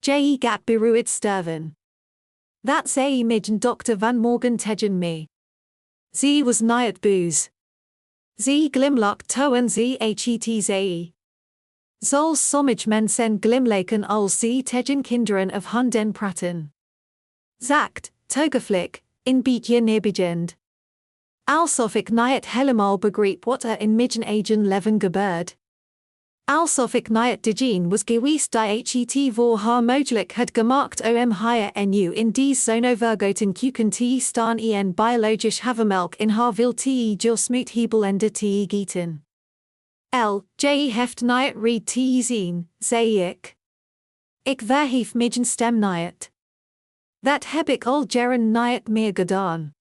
Je gat beruid sterven. Dat zei midden dokter van morgen tegen me. Ze was niet boos. Ze glimlachte toen ze het zei. Zoals sommige mensen glimlachen als ze tegen kinderen of hunden praten. Zacht, toegeflik, in beetje nebigend. Alsof ik niet helemaal begreep wat in mijn eigen leven gebeurde. Alsof ik niet degene was geweest die het voor haar mogelijk had gemaakt om hier en nu in die zonovergoten kuken te staan en biologisch havermelk in haar wil te jos moet hebel en de te gieten. Je heft niet reed te zien, zei ik. Ik verhief mijn stem niet. Dat heb ik al jaren niet meer gedaan.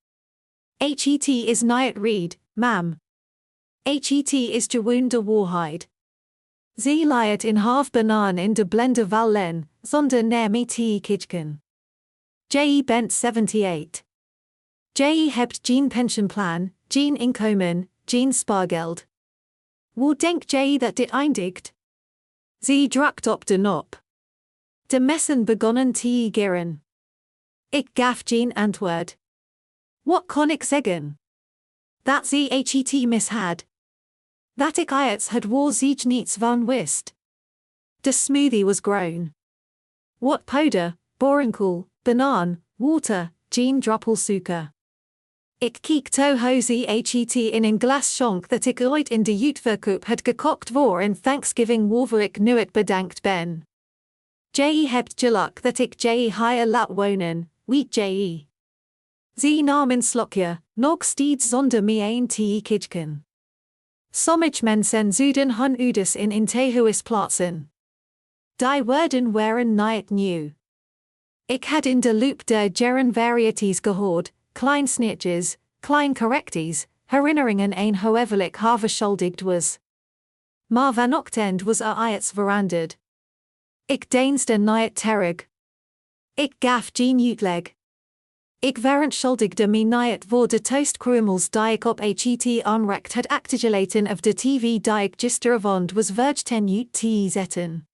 Het is niet reed, ma'am. Het is gewoon de waarheid. Ze liet in half banaan in de blender vallen, zonder naar me te kijken. Je bent 78. Je hebt geen pensioenplan, geen inkomen, geen spaargeld. Hoe denk je dat dit eindigt? Ze drukt op de knop. De messen begonnen te gieren. Ik gaf geen antwoord. Wat kon ik zeggen? Dat ze het mis had. Dat ik iets had waar zich niets van wist. De smoothie was grown. Wat powder, borenkool, banaan, water, geen druppel suiker. Ik keek toe hoe ze het in een glas schonk dat ik ooit in de uitverkoop had gekocht voor een Thanksgiving waarvoor ik nu het bedankt ben. Je hebt geluk dat ik je hier laat wonen, weet je. Ze nam een slokje, nog steeds zonder me een te kijken. Sommige mensen zouden hun ouders in tehuis plaatsen. Die woorden waren niet nieuw. Ik had in de loop der jaren varieties gehoord, klein snitches, klein correcties, herinneringen en hoeveel haar verschuldigd was. Maar vanochtend was iets veranderd. Ik deinsde niet terug. Ik gaf geen uitleg. Ik verontschuldigde me niet voor de toastkruimels die ik op het aanrecht had achtergelaten of de tv die ik gisteravond was vergeten uit te zetten.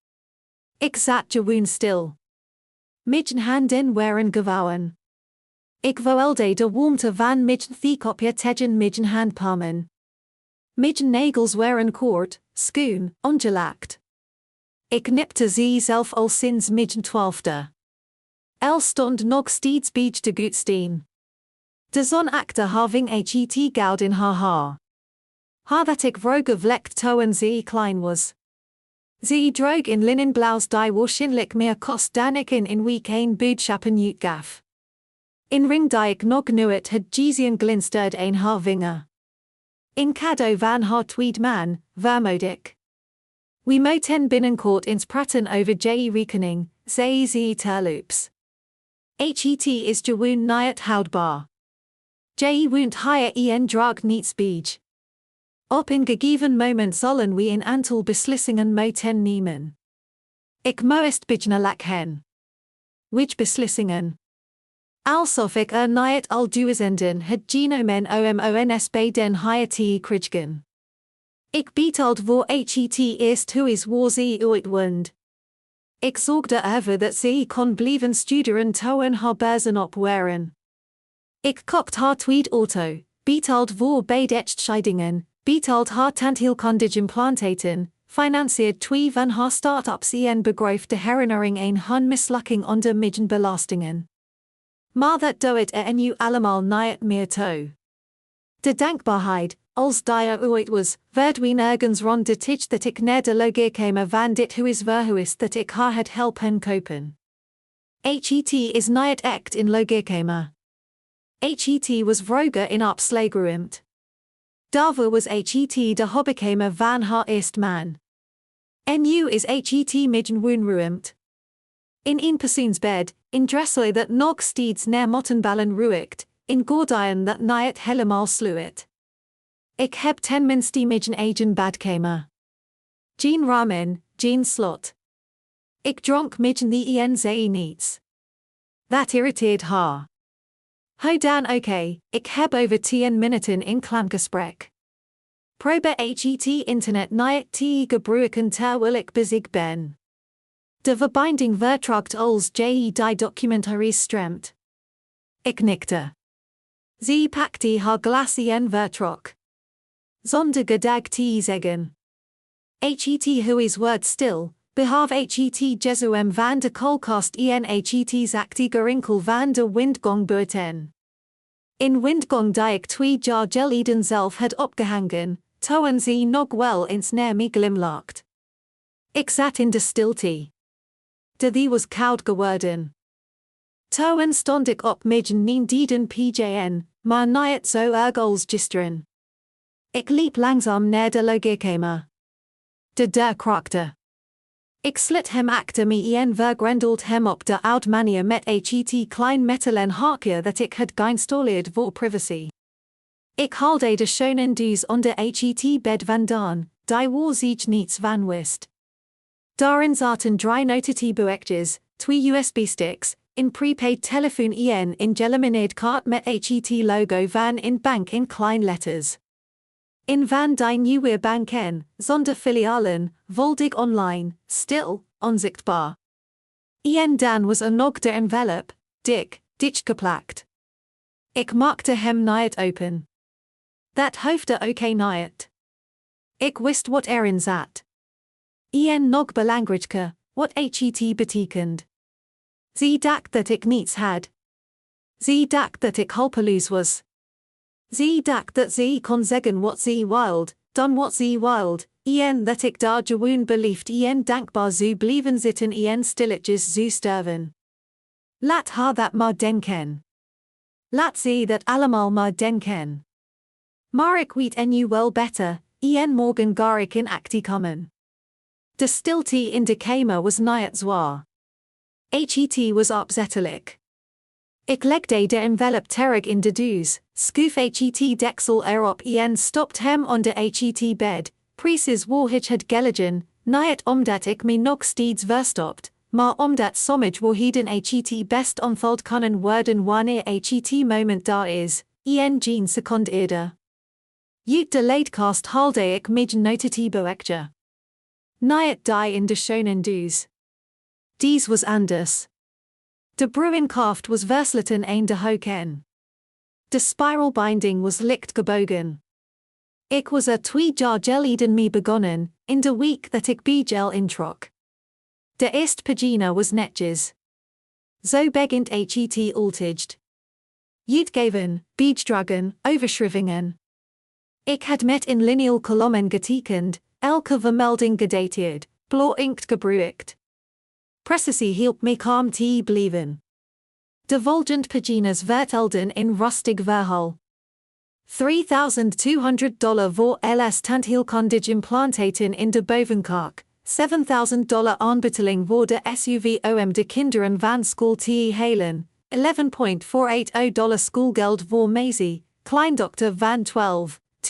Ik zat gewoon stil. Mijn handen waren gevouwen. Ik voelde de warmte van mijn theekopje tegen mijn handpalmen. Mijn nagels waren kort, schoon, ongelaakt. Ik knipte ze zelf al sinds mijn 12e. Stond nog steeds bij de goedsteen. De zon achter having het goud in haar haar. Haar dat ik vroeger vlekt toen ze klein was. Ze droeg in linnen blouse die waarschijnlijk meer kost dan ik in week een boodschappen uitgaf. In ring die ik nog nooit had gezien glinsterde een haar vinger. In cadeau van haar tweed man, vermoed ik. We moeten binnenkort eens praten over je rekening, zei ze terloops. Het is gewoon niet houdbaar. Je woont hier en draagt niets bij. Op een gegeven moment zullen we een aantal beslissingen moeten nemen. Ik moest bijna lachen. Which beslissingen? Alsof ik niet al duizenden het genomen omons bij den hier te krijgen. Ik betaalde voor het eerst huis waar ze ooit woont. Ik zorgde ervoor dat ze kon blijven studeren toen haar beurzen op waren. Ik kocht haar tweede auto, betaalde voor beide echtscheidingen, betaalde haar tandheelkundige implantaten, financierde twee van haar start-ups en begreep de herinnering een hun mislukking onder mijn belastingen. Maar dat doet nu allemaal niet meer toe. De dankbaarheid, als die ooit was, verdween ergens rond de tijd dat ik naar de logeerkamer van dit huis verhuis dat ik haar had helpen kopen. Het is niet echt in logeerkamer. Het was vroeger in opslag geruimd. Daarvoor was het de hobbykamer van haar eerste man. En nu is het midden woonruimd. In een persoonsbed, in dresser dat nog steeds naar mottenballen ruikt, in gordijnen dat niet helemaal sluit. Ik heb tenminste mijn eigen badkamer. Geen ramen, geen slot. Ik dronk midden de zei niets. Dat irriteert haar. Hoe dan oké, ik heb over 10 minuten in klankgesprek. Probeer het internet niet te gebruiken terwijl ik bezig ben. De verbinding vertraagt als je die documentaries stremt. Ik nikte. Ze pakte haar glas en vertrok. Zonder gedag te zeggen. Het hoe is word stil, behalve het Jesuem van de koolkast en het zakte gerinkel van de windgong buiten. In windgong die ik 2 jaar geleden zelf had opgehangen, toen ze nog wel eens naar me glimlacht. Ik zat in de stilte. De die was koud geworden. Toen stond ik op met mijn dieden pjn, maar niet zo erg als gisteren. Ik liep langzaam naar de logeerkamer. De deur krakte. Ik slit hem achter me en vergrendeld hem op de oude manier met het klein metalen haakje dat ik had geïnstalleerd voor privacy. Ik haalde de schoenen dus onder het bed vandaan, die waar zich niets van wist. Daarin zaten 3 notitieboekjes, 2 USB-sticks, in prepaid telefoon en in gelaminated kaart met het logo van in bank in klein letters. In van die nieuwe banken, zonder filialen, voldig online, stil, onzichtbaar. En dan was nog de envelop, dik, dichtgeplakt. Ik maakte hem niet open. Dat hoefde ook niet. Ik wist wat erin zat. En nog belangrijker, wat het betekend. Ze dacht dat ik niets had. Ze dacht dat ik hulpeloos was. Ze dacht dat ze kon zeggen wat ze wilde, dan wat ze wilde, en dat ik daar gewoon beliefd en dankbaar zou blijven zitten en stilletjes zou sterven. Laat haar dat maar denken. Laat ze dat allemaal maar denken. Maar ik weet en nu wel beter, en morgen ga ik in actie komen. De stilte in de kamer was niet zwaar. Het was opzettelijk. Ik legde de envelop terug in de doos, schoof het deksel erop en stopt hem onder het bed, precies waar ik had gelegen, niet omdat ik me nog steeds verstopt, maar omdat sommige woorden het best onthuld kunnen worden wanneer het moment daar is, en geen seconde eerder. Uit de lijstkast haalde ik mijn notitieboekje. Niet die in de schoenen doos. Dies was anders. De brewingkaft was versleten een de hoeken. De spiralbinding was licht gebogen. Ik was 2 jaar geleden mee begonnen, in de week dat ik bijgel introk. De eerste pagina was netjes. Zo begint het altijd. Uitgeven, bijdragen, overschrijvingen. Ik had met in lineal kolommen getekend, elke vermelding gedateerd, blauw inkt gebruikt. Precisie hielp me calm te blijven. De volgende pagina's vertelden in rustig verhaal. $3,200 voor ls tandheelkundig implantaten in de bovenkaak, $7,000 aanbetaling voor de SUV om de kinderen van school te halen, $11,480 schoolgeld voor Maisie, kleindochter van 12, $2,400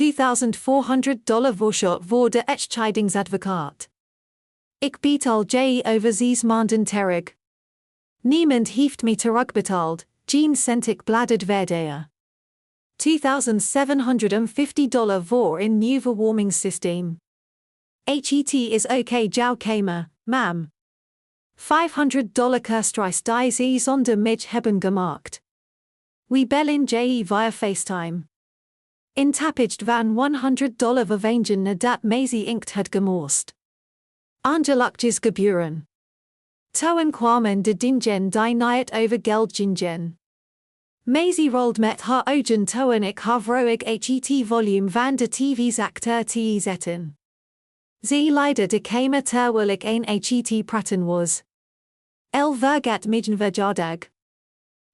voorschot voor de echtscheidingsadvocaat. Ik betaal je over 6 maanden terug. Niemand heeft me terugbetaald, geen cent ik bladderd verder. $2,750 voor een nieuw verwarmingssysteem. Het is oké jouw kamer, ma'am. $500 kerstreis die ze zonder mij hebben gemaakt. We bellen je via FaceTime. Intappigd van $100 vervangen nadat Maisie inkt had gemorst. Angelachjes geburen. Toen kwamen de dingen die niet over geld gingen. Maisie rolled met haar ogen toen ik haar vroeg het volume van de tv's acteur te zetten. Ze leidde de kamer terwijl ik een het praten was. El vergat mijn verjaardag.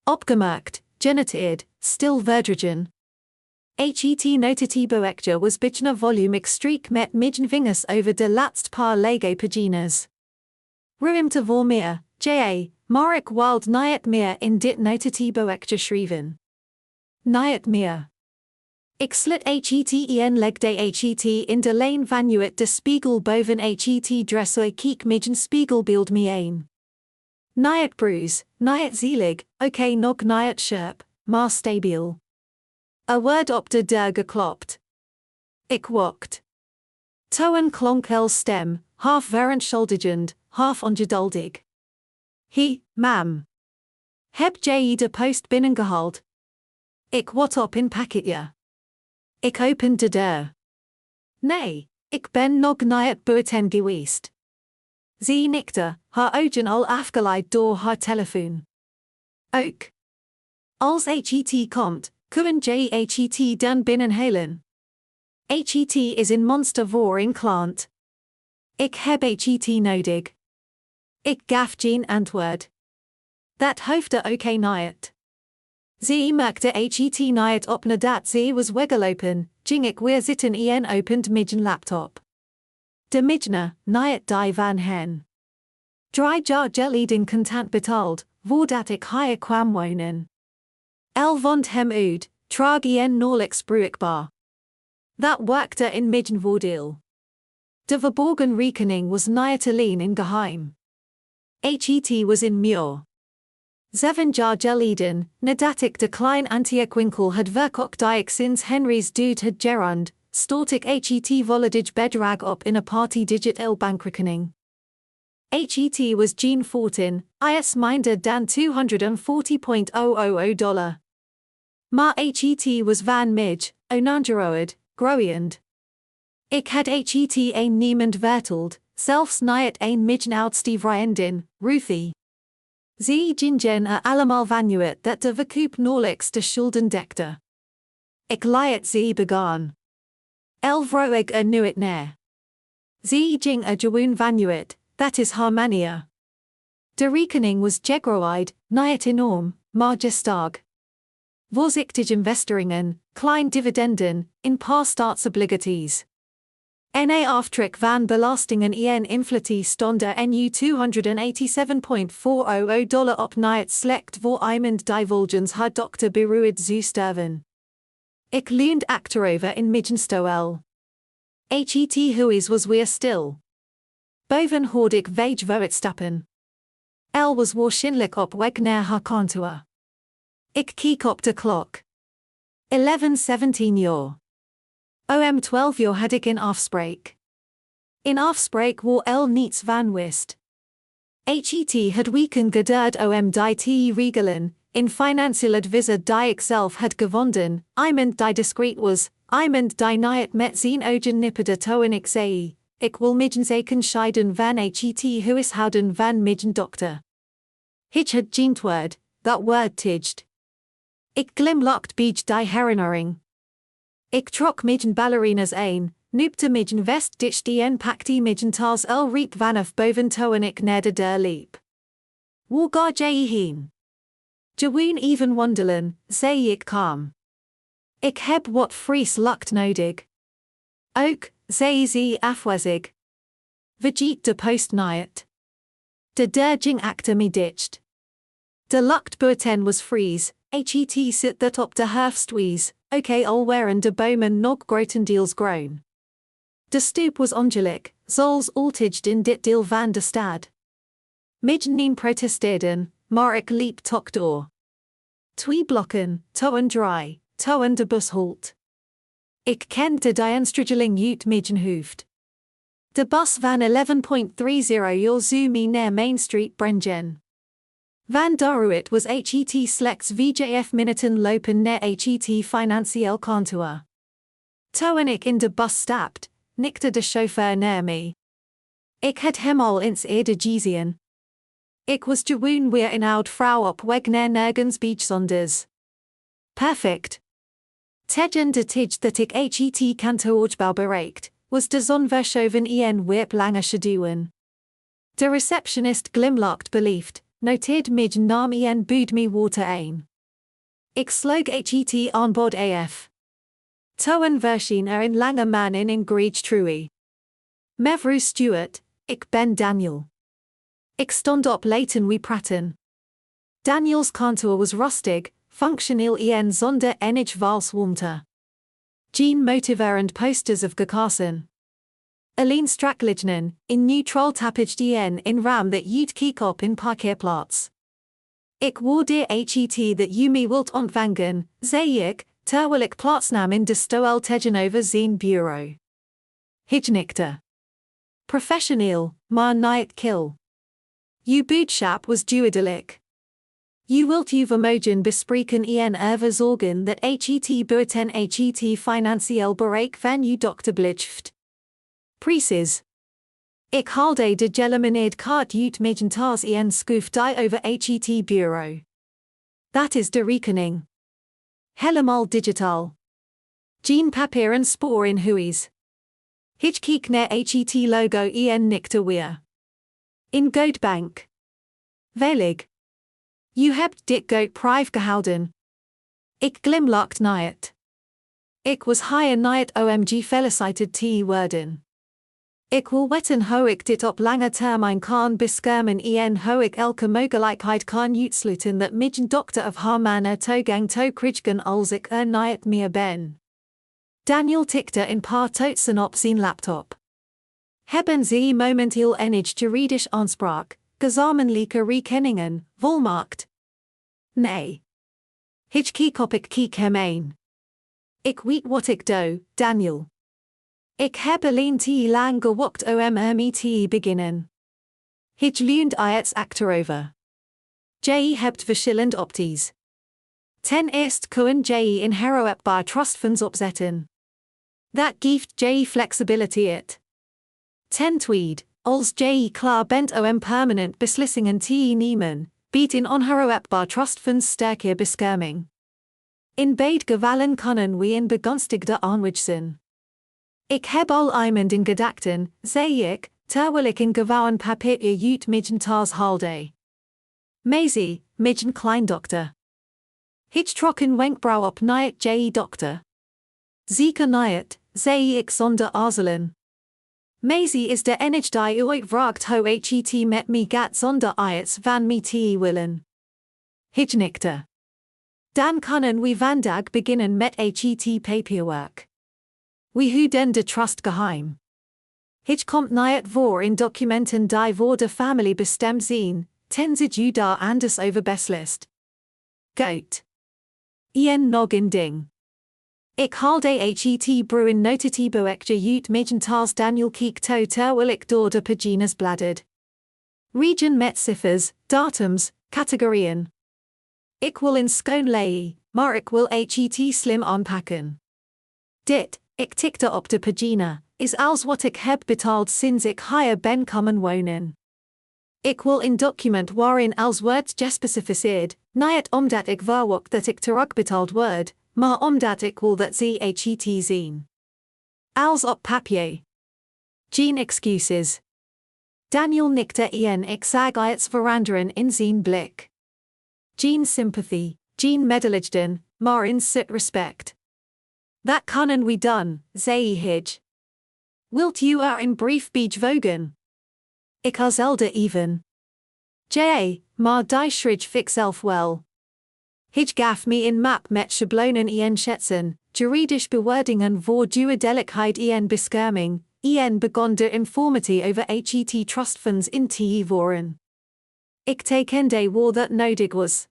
Opgemerkt, genoteerd, stil verdrigen. Het notitieboekje was bijna volume ik streek met mijn vingers over de laatste paar lege pagina's. Ruimte voor meer, ja, maar ik wilde niet meer in dit notitieboekje schrijven. Niet meer. Ik slit het en legde het in de lijn vanuit de spiegel boven het dresser keek mijn spiegelbeeld me een. Niet bruis, niet zielig, oké nog niet scherp, maar stabiel. Word op de deur geklopt. Ik wacht. Toen klonk el stem, half verontschuldigend, half ongeduldig. He, ma'am. Heb je de post binnengehaald? Ik wat op in pakketje. Ik open de deur. Nee, ik ben nog niet buiten geweest. Ze knikte, haar ogen al afgeleid door haar telefoon. Ook. Als het komt, kunnen je het dan binnenhalen. Het is een monster voor een klant. Ik heb het nodig. Ik gaf geen antwoord. Dat hoefde ook niet. Ze maakte het niet op nadat ze was weggelopen, ging ik weer zitten en opend mijn laptop. De midne, niet die van hen. 3 jaar geleden contant betaald, voordat ik hier kwam wonen. Vond hem uit, traag en nauwelijks bruikbaar. Dat werkte in mijn voordeel. De verborgen rekening was niet alleen in geheim. Het was in muur. 7 jaar geleden, nadat ik de klein antiquinkel had verkocht die ik sinds Henry's dood had gerund, stort ik het volledig bedrag op in een party-digit bankrekening. Het was geen fortin, is minder dan $240.000. Maar het was van mij, onangeroerd, groeiend. Ik had het een niemand verteld, zelfs niet een mijn oudste vriendin, Ruthie. Ze gingen allemaal vanuit dat de verkoop nauwelijks de schulden dekte. Ik liet ze begaan. Vroeg ik nu het neer. Ze ging gewoon vanuit, dat is haar manier. De rekening was gegroeid, niet enorm, maar gestaag. Voorzichtig investeringen, klein dividenden, in paar staatsobligaties. En aftrek van belastingen en inflatie stond er nu $287.400 op niet slecht voor iemand die volgens haar dokter beruid zou sterven. Ik leunde achterover in mijn stoel. Het huis was weer stil. Boven hoorde ik weig voortstappen. Was waarschijnlijk op weg naar haar kantoor. Ik keek op de klok. 11:17 uur. Om 12 uur had ik een afspraak. In afspraak waar niets van wist. Het had weken geduurd om die te regelen, in financieel advisor die ik zelf had gevonden, iemand die discreet was, iemand die niet met zijn ogen nipperde toen ik zei, ik wil mijn zaken scheiden van het huishouden van mijn dochter. Ik had geen woord, dat woord tiged. Ik glimlachte bij die herinnering. Ik trok mijn ballerinas aan, noepte mijn vest dicht en pakte mijn tas riep vanaf boven toen ik naar de deur liep. Waar ga je heen? Gewoon even wandelen, zei ik kalm. Ik heb wat fris lucht nodig. Ook, zei ze afwezig. Vergeet de post niet. De deur ging achter me dicht. De lucht buiten was fries, het zit dat op de herfstwies, al waren de bomen nog grotendeels groen. De stoep was ongelukkig, zoals altijd in dit deel van de stad. Middenin protesteerden, maar ik liep toch door. 2 blokken, toen dry, toen de bus halt. Ik kende de aanstrageling uit mijn hoofd. De bus van 11:30 uur zou me naar Main Street brengen. Van daaruit was het slechts 5 minuten lopen naar het financieel kantoor. Toen ik in de bus stapte, nikte de chauffeur naar me. Ik had hem al eens eerder gezien. Ik was gewoon weer een oud vrouw op weg naar nergens bijzonders. Perfect. Tegen de tijd dat ik het kantoorgebouw bereikt, was de zon verschoven en wierp lange schaduwen. De receptionist glimlachte beleefd, noteerde mijn naam en bood me water aan. Ik sloeg het aanbod af. Toen verscheen er een lange man in een grijs trui. Mevrouw Stewart, ik ben Daniel. Ik stond op laten we praten. Daniels kantoor was rustig, functioneel en zonder enig warmte. Geen motiverend posters of gekassen. Alleen straklichten, in neutral tapaged en in ram dat je keek op in parkeerplaats. Ik waardeer het dat je me wilt ontvangen, zei ik, terwijl ik plaatsnam in de stoel tegenover zijn bureau. Hij knikte. Professioneel, maar niet kil. U boodschap was duidelijk. U wilt uw vermogen bespreken en zorgen dat het buiten het financieel bereik van uw dochter blijft. Precies. Ik haalde de gelegenheid kaart uit megentaars en schoof die over het bureau. Dat is de rekening. Helemaal digitaal. Geen papier en spoor in huis. Ik keek naar het logo en nikte weer. In Goudbank. Veilig. U hebt dit goed prive gehouden. Ik glimlachte naar het. Ik was hier naar het omg feliciteerd te worden. Ik wil weten hoe ik dit op lange termijn kan beschermen en hoe ik elke mogelijkheid kan uitsluiten dat mijn dochter of haar man toegang toe krijgen als ik niet meer ben. Daniel tikte een paar toetsen op zijn laptop. Hebben ze momenteel enige juridische aanspraak, gezamenlijke rekeningen, volmaakt? Nee. Ik kijk hem aan. Ik weet wat ik doe, Daniel. Ik heb alleen te lang gewacht om ermee te beginnen. Ik leunt iets achterover. Je hebt verschillende opties. Ten eerste kun je een herroepbaar trustfonds opzetten. Dat geeft je flexibiliteit. Ten tweede, als je klaar bent om permanent beslissingen te nemen, biedt een onherroepbaar trustfonds sterke bescherming. In beide gevallen kunnen we een begunstigde aanwijzen. Ik heb al iemand in gedachten, zei ik, terwijl ik een gevouwen papiertje uit megentaars haalde. Maisie, mijn kleindochter. Ik trok een wenkbrauw op naar het je dochter. Zeker niet, zei ik zonder aarzelen. Maisie is de enige die ooit vraagt hoe het met me gaat zonder iets van me te willen. Ik knikte. Dan kunnen we vandaag beginnen met het paperwork. We houden de trust geheim. Het komt niet voor in documenten die voor de familie bestemd zijn, tenzij u daar anders over beslist. Goed. Nog een ding. Ik haalde het bruin notitieboekje uit megentaars Daniel keek toe terwijl ik door de pagina's bladderd. Region met cijfers, datums, categorieën. Ik wil een schoon lei, maar ik wil het slim aanpakken. Dit, ik tikte op de pagina, is als wat ik heb betaald sinds ik hier ben komen wonen. Ik wil een document waarin als wordt gespecificeerd, niet omdat ik verwacht dat ik terugbetaald word, maar omdat ik wil dat ze het zien. Als op papier. Geen excuses. Daniel nikte en ik zag iets veranderen in zijn blik. Geen sympathy, geen medelijden, maar een soort respect. Dat kunnen we doen, zei hij. Wilt u een brief bijvoegen? Ik aarzelde even. Maar die schrijft ikzelf wel. Hij gaf me een map met schablonen en schetsen, juridische bewoordingen voor duidelijkheid en bescherming, en begon de informatie over het trustfonds in te voeren. Ik tekende waar dat nodig was.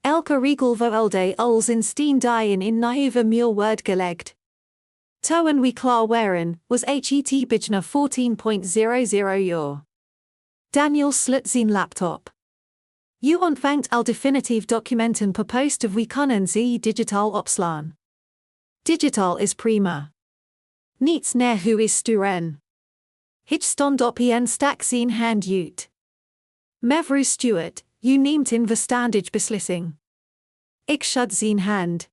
Elke regel verwelde als een steen die in nieuwe muur werd gelegd. Toen we klaar waren, was het bijna 14.00 uur. Daniel sluit zijn laptop. U ontvangt al definitief documenten per post of we kunnen ze digitaal opslaan. Digital is prima. Niets naar huis sturen. Hij stond op en stak zijn hand uit. Mevrouw Stewart, u neemt een verstandige beslissing. Ik schud zijn hand.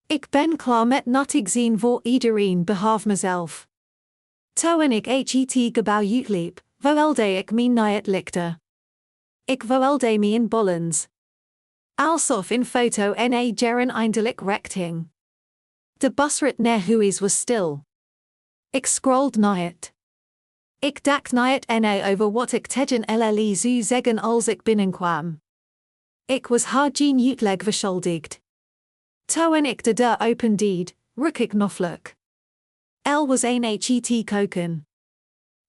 Ik ben klaar met nuttig zijn voor iedereen behalve mezelf. Toen ik het gebouw uitliep, verwelde ik me naar het lichte. Ik verwelde me in bollens. Alsof in foto en jaren eindelijk recht hing. De busrit naar huis was stil. Ik scrolled naar het. Ik dacht naar het en over wat ik tegen LLE zou zeggen als ik binnenkwam. Ik was haar geen uitleg verschuldigd. Toen ik de deur opendeed, ruk ik noffelijk. Was een het koken.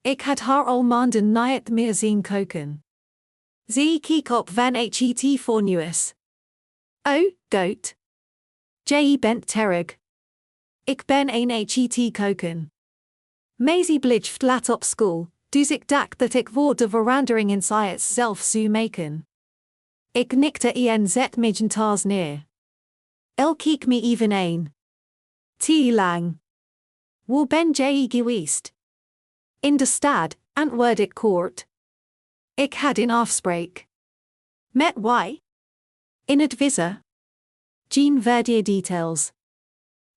Ik had haar al maanden niet meer zien koken. Ze keek op van het voor nieuws. Oh, goed. Je bent terug. Ik ben een het koken. Maisie blijft laat op school, Dus ik dak dat ik voor de verandering in zelf zou maken. Ik nikte en zet mijn taas neer. Keek me even een. Te lang. Wo ben jij geweest? In de stad, antwoord ik kort. Ik had een afspraak. Met wie? In het visser. Geen verdere details.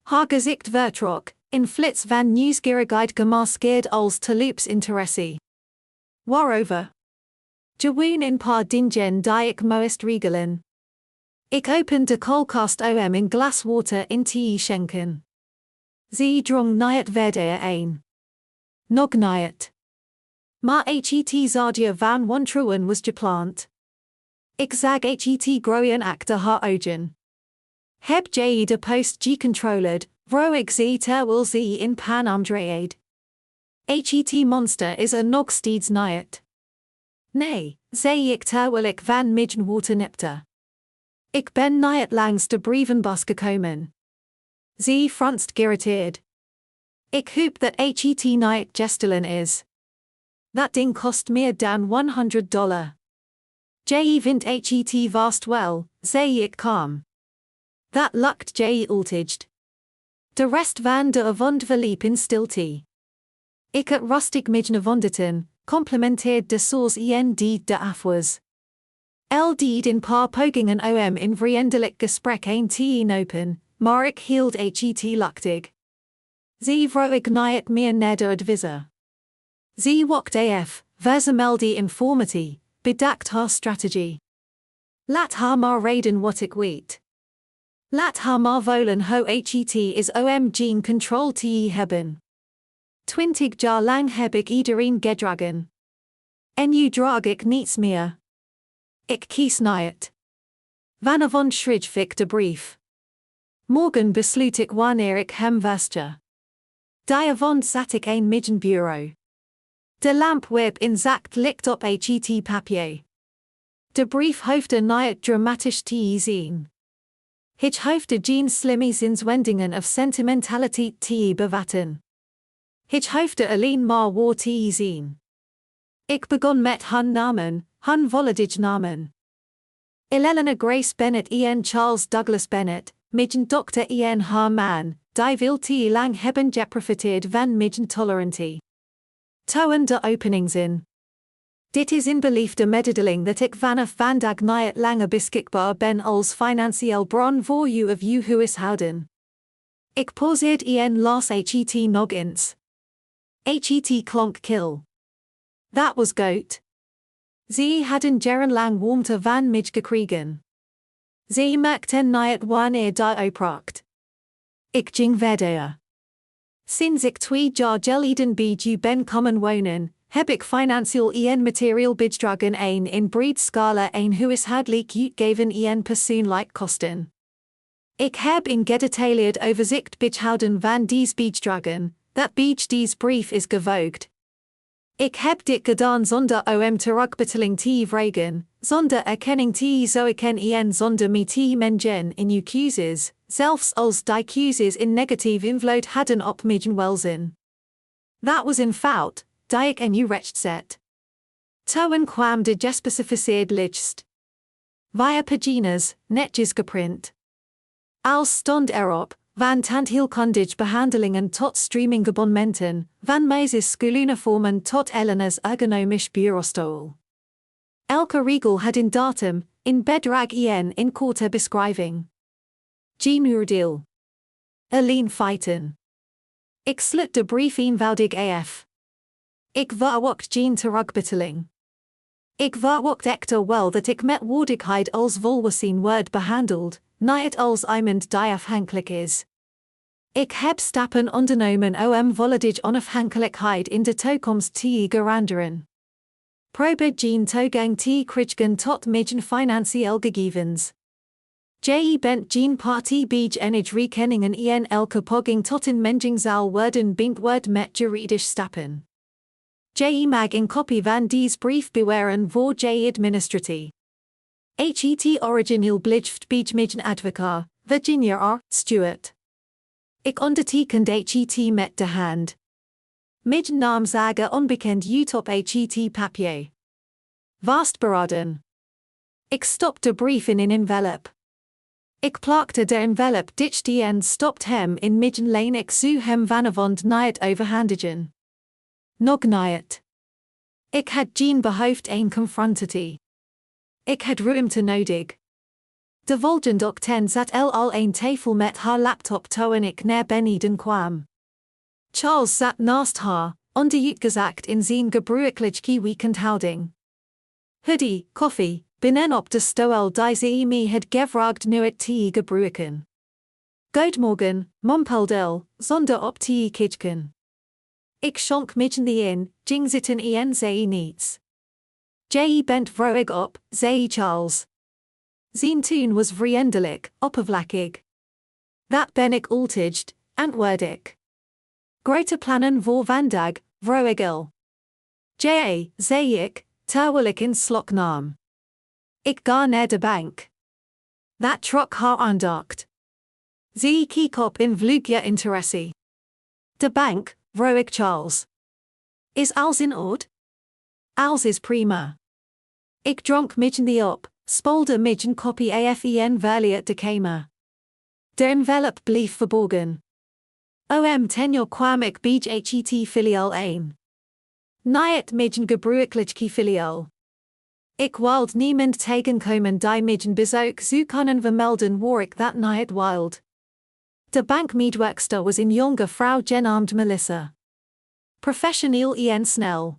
Haar gezicht vertrok, in flits van nieuwsgierigheid gemaskeerd als terloops interesse. Waarover? Gewoon een paar dingen die ik moest regelen. Ik opende de koelkast om een glas water in te schenken. Ze drong niet verder een. Nog niet. Maar het zadje van wantrouwen was geplant. Ik zag het groeien achter haar ogen. Heb jij de post gecontroleerd, vrouw ik ze terwijl ze in pan omdraaid. Het monster is nog steeds niet. Nee, zei ik terwijl ik van mijn water nipte. Ik ben niet langs de brievenbus gekomen. Ze fronst geïrriteerd. Ik hoop dat het niet gestolen is. Dat ding kost meer dan $100. Jij vindt het vast wel, zei ik kalm. Dat lukt jij altijd. De rest van de avond verliep in stilte. Ik had rustig midden complimenteerd de soos die de af was. Deed een paar pogingen om in vriendelijk gesprek een te open, maar ik hield het luchtig. Ze vroeg ik niet meer naar de advisor. Ze walked af, verzamelde informatie, bedacht haar strategie. Laat haar maar reden wat ik weet. Laat haar maar voelen hoe het is om geen control te hebben. 20 jaar lang heb ik iedereen gedragen. En nu draag ik niets meer. Ik kies niet. Vanavond schreef ik de brief. Morgen besloot ik wanneer ik hem vestte. Die avond zat ik een middenbureau. De lamp web in zacht licht op het papier. De brief hoefde niet dramatisch te zijn. Het hoefde geen slimme zinswendingen of sentimentaliteit te bevatten. Het hoefde alleen maar waar te zijn. Ik begon met hun namen, hun volledige namen. Eleanor Grace Bennett en Charles Douglas Bennett, mijn dochter en haar man, die veel te lang hebben geprofiteerd van mijn tolerantie. Toon de openingszin. Dit is in belief de mededeling dat ik vanaf vandaag niet langer beschikbaar ben als financieel bron voor u of uw huishouden. Ik pauzeerde en las het nog eens. Het klonk kil. Dat was goed. Ze hadden jarenlang warmte van mij gekregen. Ze merkten niet wanneer die opbracht. Ik ging verder. Sinds ik 2 jaar geleden bij u ben komen wonen, heb ik financieel en materieel bijdragen in breed scala en huishoudelijk uitgaven en persoonlijk kosten. Ik heb een gedetailleerd overzicht bijgehouden van die bijdragen, dat bij deze brief is gevolgd. Ik heb dit gedaan zonder om terugbetaling te vragen, zonder erkenning te zoeken en zonder me te mengen in uw keuzes, zelfs als die keuzes in negatief invloed hadden op mijn welzijn. Dat was een fout, die ik en u recht zet. Toen kwam de gespecificeerd lijst. Via pagines, netjes geprint. Als stond erop, van tandheelkundige behandelingen tot streamingabonnementen, van meisjes schooluniformen tot Eleanor's ergonomisch bureaustoel. Elke regel had een datum, een bedrag en een korte beschrijving. Hier, deel. Alleen feiten. Ik sluit de brief eenvoudig af. Ik verwacht geen terugbetaling. Ik verwacht echter wel dat ik met waardigheid als volwassen word behandeld, niet als iemand die afhankelijk is. Ik heb stappen ondernomen om volledig onafhankelijkheid in de toekomst te garanderen. Probeer geen toegang te krijgen tot mijn financieel gegevens. Je bent geen party bij enige rekeningen en elke poging tot een menging zal worden beantwoord met juridische stappen. Je mag een kopie van deze brief bewaren voor je administratie. Het origineel blijft bij mijn advocaat, Virginia R. Stewart. Ik ondertekende het met de hand. Mij naam zagen onbekend uit op het papier. Vastberaden. Ik stopte brief in envelop. Ik plakte de envelop dicht en stopt hem in midden lane. Ik zou hem vanavond niet overhandigen. Nog niet. Ik had geen behoefte een confrontatie. Ik had ruimte nodig. De volgende ochtend zat al een tafel met haar laptop toen ik naar beneden kwam. Charles zat naast haar, onderuitgezakt in zijn gebruikelijke weekendhouding. Hoodie, koffie, binnen op de stoel die ze me had gevraagd nu het te gebruiken. Goedemorgen, mompelde, zonder op te kijken. Ik schonk midden in, ging zitten en zei niets. Je bent vroeg op, zei Charles. Zijn toon was vriendelijk, oppervlakkig. Dat ben ik altijd, antwoord ik. Grote plannen voor vandaag, vroeg. Zei ik, terwijl ik in slok nam. Ik ga naar de bank. Dat trok haar aandacht. Ze keek op in vlugje interesse. De bank, vroeg Charles. Is alles in orde? Alles is prima. Ik dronk midden op, spoelde midden kopie AFEN verliet de kamer. De envelop bleef verborgen. Tenjo kwam ik bij het filiaal 1. Niet midden gebruikelijke filiaal. Ik wild niemand tegenkomen die midden bezoek zou kunnen vermelden waar ik dat niet wild. De bankmedewerkster was een jonge vrouw genaamd Melissa. Professioneel en snel.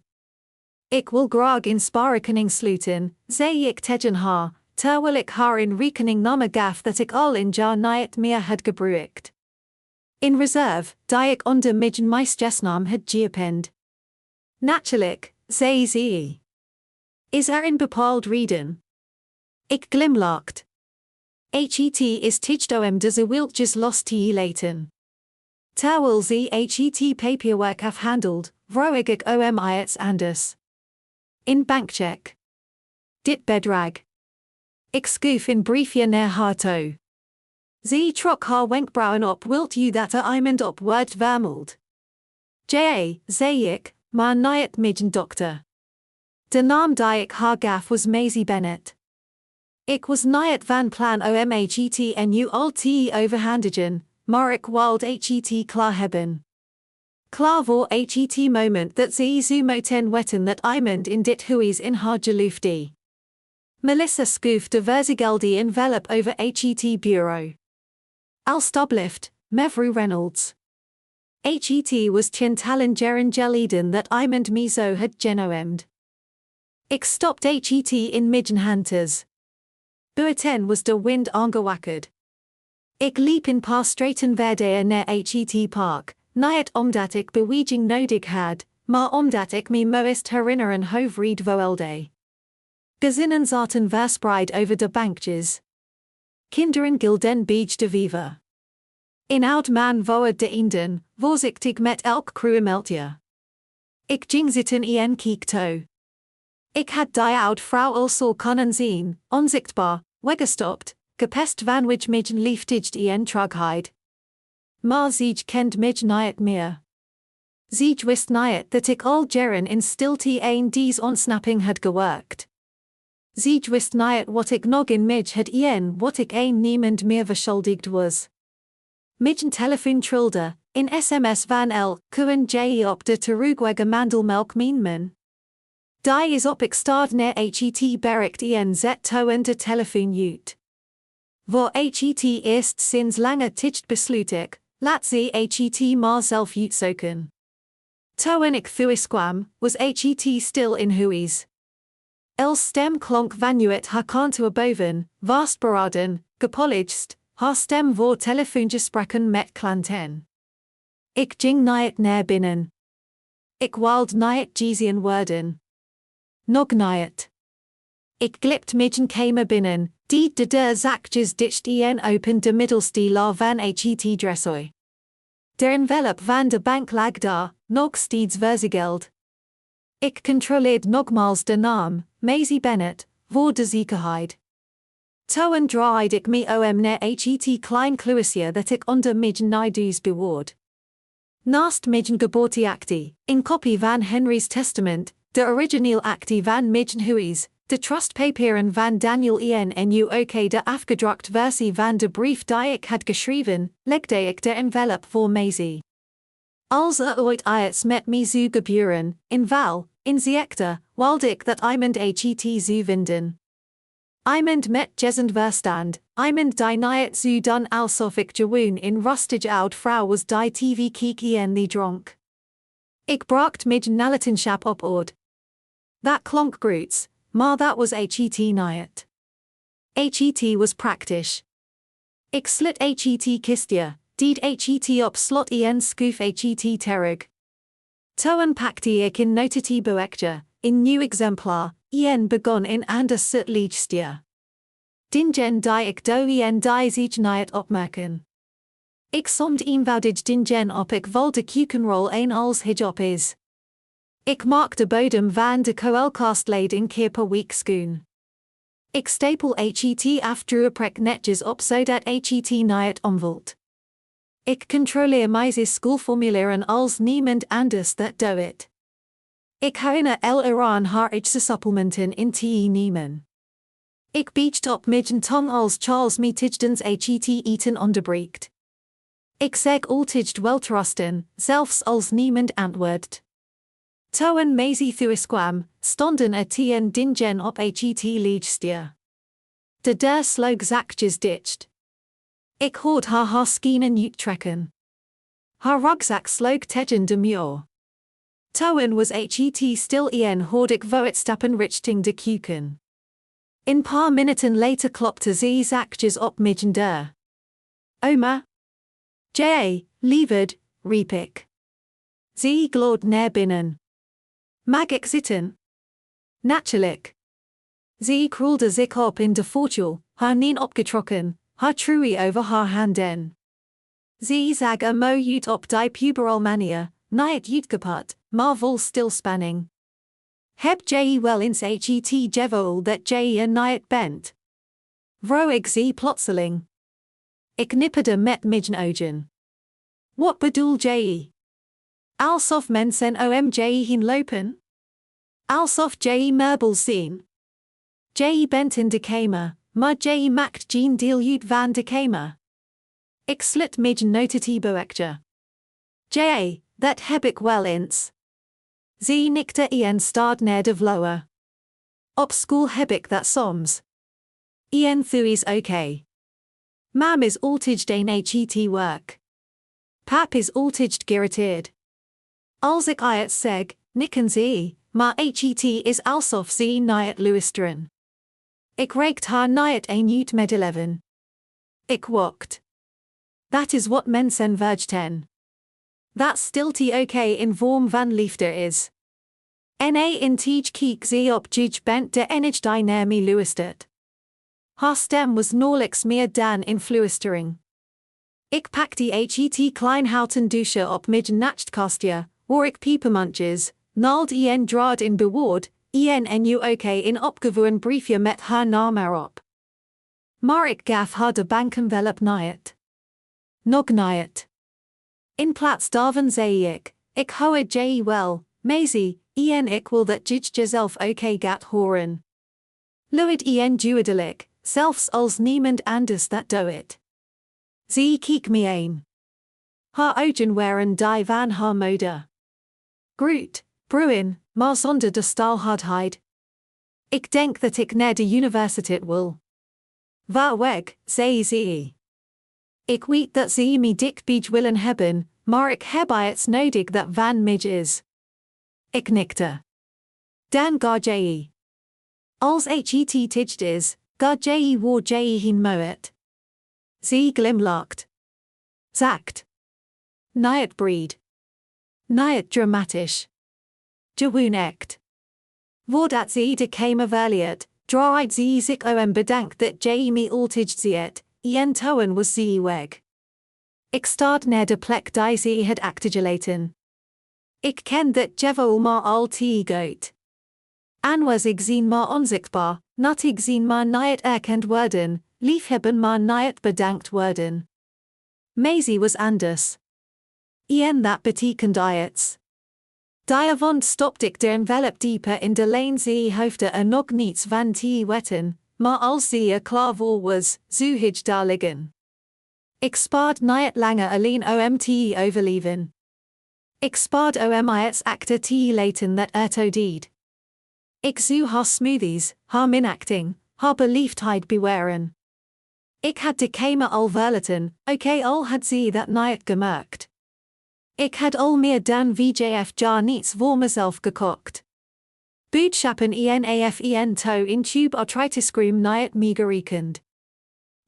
Ik wil graag een spaarrekening sluiten, zei ik tegen haar, terwijl ik haar in rekening namen gaf dat ik al een jaar niet meer had gebruikt. In reserve, die ik onder midden meisjesnaam had geopend. Natuurlijk, zei ze. Is een bepaald reden? Ik glimlacht. Het is tijdom de ze wiltjes los te laten. Terwijl ze het paperwork afhandeld, vroeg ik iets anders. In bankcheck. Dit bedrag. Ik schoof een briefje naar haar toe. Ze trok haar wenkbrauwen op. Wilt u dat iemand op wordt vermeld? Zei ik, maar niet midden dochter. De naam die ik haar gaf was Maisie Bennett. Ik was niet van plan om het en u al te overhandigen, maar ik wilde het klaar hebben. Klaar voor het moment dat ze zou moeten weten dat iemand in dit huis in haar geloofde. Melissa schoof de verzegelde envelop over het bureau. Alstublieft, mevrouw Reynolds. Het was tientallen jaren geleden dat iemand me zo had genoemd. Ik stopte het in midden handtes. Buiten was de wind aangewakkerd. Ik liep in paar straten verder naar het park, niet omdat ik beweging nodig had, maar omdat ik me moest herinneren hoe wreed wilde. Gezinnen zaten verspreid over de bankjes. Kinderen gilden bij de viva. Een oud man voor de einden, voorzichtig met elk kruimeltje. Ik ging zitten en keek toe. Ik had die oud vrouw also kunnen zien, onzichtbaar, weggestopt, gepest vanwege midden liefdigd en tragheid. Maar zij kent mij niet meer. Zij wist niet dat ik al jaren in stilte een deze ontsnapping had gewerkt. Zij wist niet wat ik nog in mij had en wat ik niemand meer verschuldigd was. Midden telefoon trilde, in sms van kun je op de terugwege mandelmelk mijn. Die is op ik staard naar het bericht en zet toen de telefoon uit. Voor het eerst sinds lange tijd besluit ik, laat ze het maar zelf uitzoeken. Toen ik thuis kwam, was het stil in huis. Els stem klonk vanuit haar kantoor boven, vastberaden, gepolijst, haar stem voor telefoongesprekken met klanten. Ik ging niet naar binnen. Ik wilde niet gezien worden. Nog niet. Ik glipt midden kamer binnen, die de deur zachtjes dicht en open de middelste la van het dressooi. De envelop van de bank lag daar, nog steeds verzegeld. Ik controleerde nogmaals de naam, Maisie Bennett, voor de zekerheid. Toen draaide ik me om naar het klein kluisje dat ik onder midden nidu's bewoord. Naast mijn geboorteakte, in kopie van Henry's testament, de origineel akte van mijn huis, de trustpapieren van Daniel en nu ook de afgedrukt versie van de brief die ik had geschreven, legde ik de envelop voor Maisie. Als ooit iets met me zou gebeuren, in val, in ziekte, wilde ik dat iemand het zou vinden. Iemand met gezond verstand, iemand die niet zou doen alsof ik gewoon in rustig oud vrouw was die tv keek en die dronk. Ik bracht mijn nalatenschap op orde. Dat klonk groots, maar dat was het niet. Het was praktisch. Ik slit het kistje, deed het op slot en schoof het terug. Toen pakte ik in notitieboekje, in nieuw exemplar, en begon in anders het liedje. Dingen die ik doe en die zich niet opmerken. Ik somt eenvoudig dingen op ik wil de kuchenrol een als hij op is. Ik maak de bodem van de koelkastleiding keer per week schoon. Ik stapel het afdruiprik netjes op zodat het niet omvalt. Ik controleer mijn schoolformulieren als niemand anders dat doet it. Ik herinner eraan haar supplementen in te nemen. Ik biecht op mijn tong als Charles me tijdens het eten onderbreekt. Ik zeg altijd welterusten, zelfs als niemand antwoordt. Toen Maisie thuiskwam, stonden tien dingen op het liedje. De deur sloeg zakjes dicht. Ik hoorde haar schenen uittrekken. Haar rugzak sloeg tegen de muur. Toen was het stil en hoorde ik voetstappen richting de keuken. Een paar minuten later klopte ze zakjes op mijn deur. Oma? Lieverd, riep ik. Ze gloed naar binnen. Mag ik zitten? Natuurlijk. Ze krulde zich op in de voedsel, haar neen opgetrokken, haar trui over haar handen. Ze zag er mooi uit op die puberal manier, niet uitgeput, maar vol stilspanning. Heb je wel eens het gevoel dat je er niet bent? Vroeg ik ze plotseling. Ik knipperde met mijn ogen. Wat bedoel je? Alsof mensen om je heen lopen? Alsof je meubels zien? Je bent in de kamer, maar je maakt geen deel uit van de kamer. Ik slit mijn notitieboekje. Dat heb ik wel eens. Ze nikte en staarde naar de vloer. Op school heb ik dat soms. En thuis oké. Mam is altijd een het werk. Pap is altijd geïrriteerd. Als ik iets zeg, nikken ze, maar het is alsof ze niet luisteren. Ik reikt haar niet een uit medeleven. Ik wacht. Dat is wat mensen vergeten. Dat stilte oké in vorm van liefde is. En in teach keek ze op juge bent de enig die naar me luistert. Haar stem was nauwelijks meer dan in fluistering. Ik pakte het klein houten douche op mijn nachtkastje, waar ik pepermuntjes, nald en draad in bewoord, en nu ook in opgevoerd briefje met haar naam erop. Maar ik gaf haar de bankenvelop niet. Nog niet. In plaats daarvan zei ik hou je wel, Maisie, en ik wil dat je jezelf ook gaat horen. Luid en duidelijk, zelfs als niemand anders dat doet. Ze keek me aan. Haar ogen waren die van haar moeder. Groot, bruin, maar zonder de staalhardheid. Ik denk dat ik naar de universiteit wil. Waar weg, zei ze. Ik weet dat ze me dichtbij willen hebben, maar ik heb iets nodig dat van mij is. Ik knikte. Dan ga je. Als het tijd is, ga je waar je heen moet. Ze glimlacht. Zacht. Niet breed. Niet dramatisch. Gewoon echt. Voordat ze de kamer verliet, draaide ze zich om bedankt dat je me altijd ziet, en toen was ze weg. Ik staarde naar de plek die ze had achtergelaten. Ik ken dat gevoel maar al te goed. En was ik zien maar onzichtbaar, not ik zien maar niet erkend worden, liefhebben maar niet bedankt worden. Maisie was anders. Dat betekent iets. Die avond stopt ik de envelop dieper in de lijn ze hoefde nog niets van te wetten, maar als ze klaar voor was, zou hij daar liggen. Ik spaard niet langer alleen om te overleven. Ik spaard om iets achter te laten dat ertoe deed. Ik zou haar smoothies, haar minachting, haar beliefdheid bewaren. Ik had de kamer al verlaten, al had ze dat niet gemerkt. Ik had al meer dan VJF jaar niets voor mezelf gekocht. Boodschappen to in tube artritiscream niet meegerekend.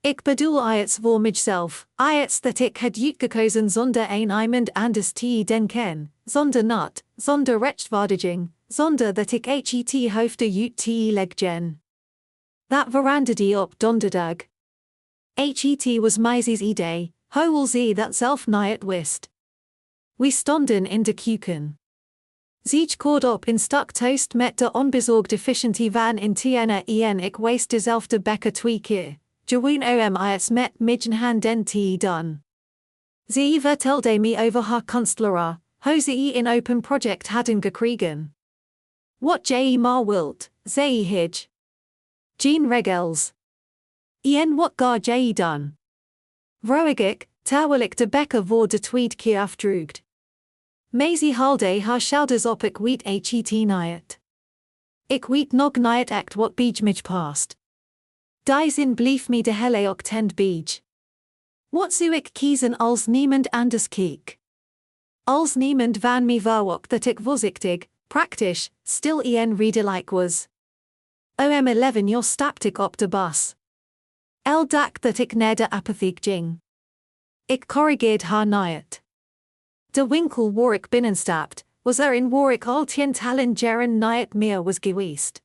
Ik bedoel iets voor mezelf, iets dat ik had uitgekozen zonder iemand anders te denken, zonder not, zonder rechtvaardiging, zonder dat ik het hoefde uit te leggen. Dat veranderde op donderdag. Het was Meisie's idee, hoewel ze dat zelf niet wist. We stonden in de keuken. Zij koord op in stuk toast met de onbezorgde efficiëntie van interne ik wees dezelfde beker 2 keer, gewoon iets met middenhanden te doen. Ze vertelde me over haar kanslera, hoe ze in open project hadden gekregen. Wat je maar wilt, zei hij. Geen regels. Wat ga je doen? Vroeg ik, terwijl ik de beker voor de tweede keer afdroegde. Maisie haalde haar schouders op ik weet het niet. Ik weet nog niet echt wat bij mij past. Die zin bleef me de hele ochtend bij. Wat zou ik kiezen als niemand anders keek? Als niemand van me wou dat ik voorzichtig, praktisch, stil redelijk was. Om 11 uur stapte ik op de bus. El dag dat ik naar de apotheek ging. Ik corrigeerde haar niet. De winkel waar ik binnenstapt, was in waar ik al tientallen jaren niet meer was geweest.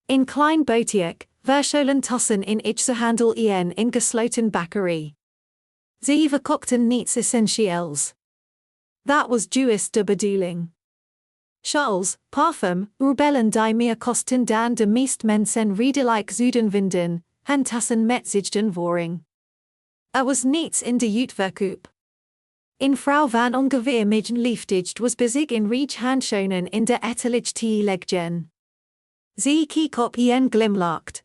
In klein boutique, verscholen tussen in handel in gesloten bakkerie. Ze verkochten niets essentieels. Dat was juist de bedoeling. Shawls, parfum, rubellen die meer kosten dan de meest mensen redelijk zouden vinden, handtassen met zichten voering. Was niets in de uitverkoop. In vrouw van ongeveer midden leeftijd was bezig in reach handschoenen in de etalage te leggen. Ze keek op glimlacht.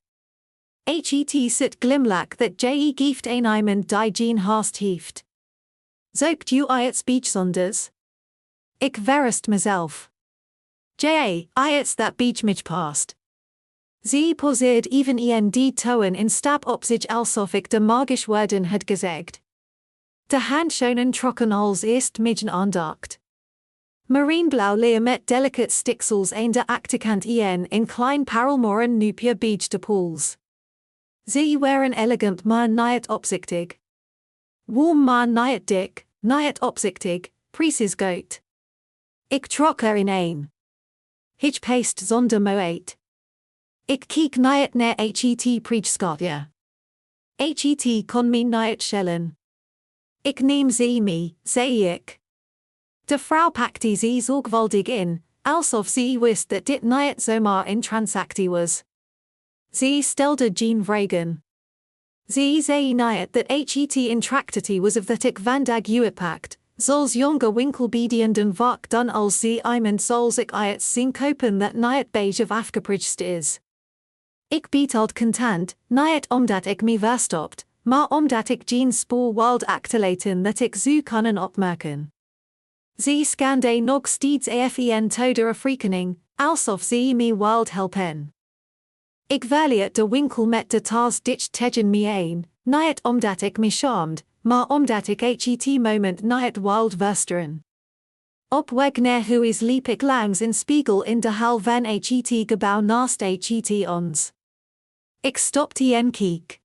Het zit glimlach dat je geeft iemand die geen haast heeft. Zoekt u iets bijzonders? Ik verrast mezelf. Iets dat bij mij past. Ze pauzeert even die toon in stap op zich alsof ik de magisch woorden had gezegd. De handschoenen trokken als eerst midden aandacht. Marineblauw leer met delicate stiksels aan de achterkant in klein parelmoeren nupje beige de pools. Ze waren elegant maar niet opzichtig. Warm maar niet dik, niet opzichtig, precies goed. Ik trok in een. Hitch paste zonder moeite. Ik keek niet naar het preachskotje. Het kon me niet schellen. Ik neem ze mee, zei ik. De vrouw pakte ze zorgvuldig in, alsof ze wist dat dit niet zomaar een transactie was. Ze stelde geen vragen. Ze zei niet dat het intractity was of dat ik vandaag uitpakt, zoals jonge winkelbedienden vaak dan als ze iemand zoals ik iets zien kopen dat niet beige of afgeprutst is. Ik betaalde contant, niet omdat ik me verstopt, maar omdat ik geen spoor wilde achterlaten dat ik zou kunnen opmerken. Ze scande nog steeds to de rekening, alsof ze me wilde helpen. Ik verliet de winkel met de tas dicht tegen me een, niet omdat ik me schaamde, maar omdat ik het moment niet wilde versteren. Op weg naar huis liep ik langs een spiegel in de hal van het gebouw naast het ons. Ik stopte en keek.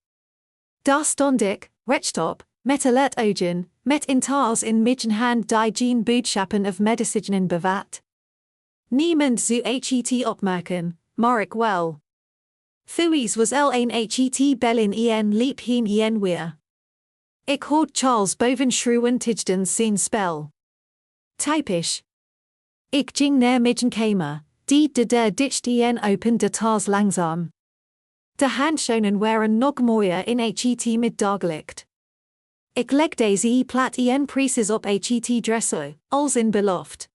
Daar stond ik, rechtop, met alert ogen, met een tas in middenhand die geen boodschappen of medicinen bevat. Niemand zou het opmerken, maar ik wel. Thuis was een het bellen en liep heen en weer. Ik hoorde Charles boven schreeuwen tijdens zijn spel. Typisch. Ik ging naar middenkamer, die de deur dicht en opende de tas langzaam. De handschoenen waren nog mooier in het middaglicht. Ik legde ze plat en precies op het dresso, als in beloft.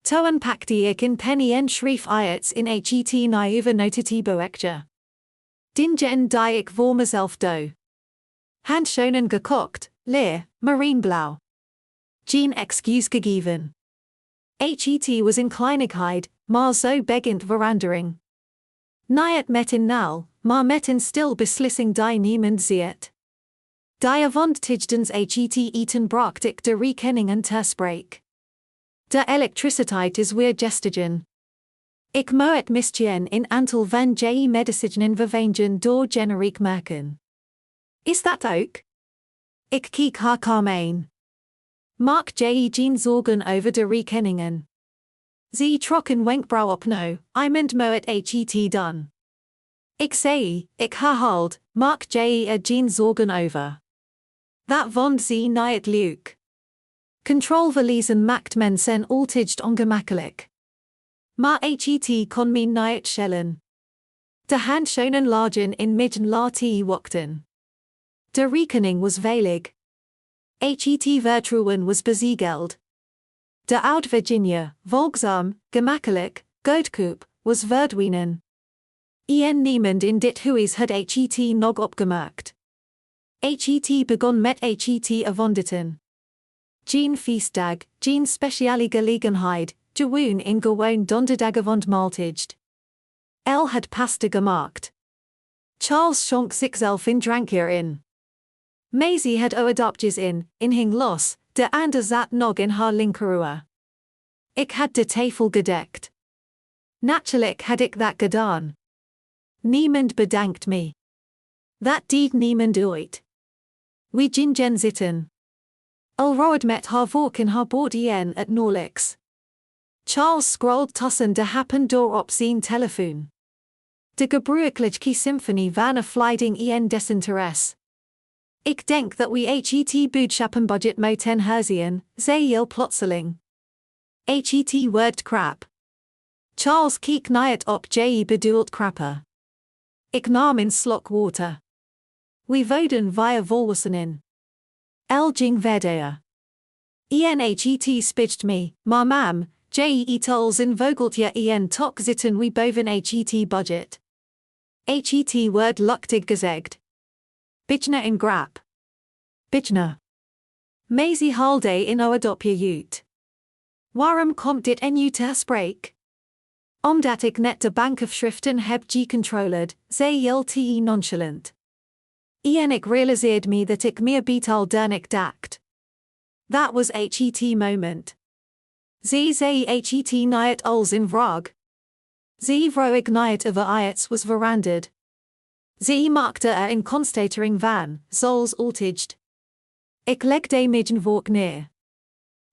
Toen pakte ik in penny en schreef iets in het nieuwe notitieboekje. Dinge en die ik voor mezelf doe. Handschoenen gekocht, leer, marineblauw. Geen excuse gegeven. Het was in kleinigheid, maar zo begint verandering. Niet met in nal, maar met in stil beslissing die niemand ziet. Die avondtijdens het eten bracht ik de rekeningen terspreek. De elektriciteit is weer gestigen. Ik moet het mistjen in aantal van je medicijnen vervangen door generiek merken. Is dat ook? Ik kijk haar kamer. Maak je geen zorgen over de rekeningen. Ze trok een wenkbrauw op no, iemand moet het doen. Ik zei, ik herhaald, maak je geen zorgen over. Dat vond ze niet leuk. Control verliezen maakt mensen altijd ongemakkelijk. Maar het kon me niet schelen. De handschoenen lagen in midden laat wachten. De rekening was veilig. Het vertrouwen was beziegeld. De oud Virginia, volgzaam, gemakkelijk, goedkoop, was verdwenen. Niemand in dit huis had het nog opgemerkt. Het begon met het avondeten. Geen feestdag, geen speciale gelegenheid, gewoon in gewoon donderdagavond maaltijd. El had pasta gemaakt. Charles schonk zichzelf in drank erin. Maisie had oordopjes in, hing los, de ander zat nog in haar linkeroor. Ik had de tafel gedekt. Natuurlijk had ik dat gedaan. Niemand bedankt me. Dat deed niemand ooit. We gingen zitten. Al rood met haar vork in haar bordien het nauwelijks. Charles scrolled tussen de happen door op zijn telefoon. De gebruikelijke symfonie van afleiding en desinteresse. Ik denk dat we het boodschappenbudget moeten herzien, zei heel plotseling. Het wordt crap. Charles keek niet op je bedoelt krapper. Ik nam een slok water. We worden via volwassenen. El ging verder. Het spijt me, maar mam, je als in vogeltje toch zitten we boven het budget. Het wordt luchtig gezegd. Bijna een grap. Bijna. Maisie haalde in oordopje uit. Waarom komt dit en u ter spreek? Omdat ik net de bankafschriften heb gecontroleerd, zei LTE nonchalant. Ik realiseerde me dat ik meer betaal dan ik dacht. That was het moment. Ze zei het niet als in vraag. Ze vroeg ik niet over iets was veranderd. Ze maakte een constatering van, zoals altijd. Ik legde mijn vork neer.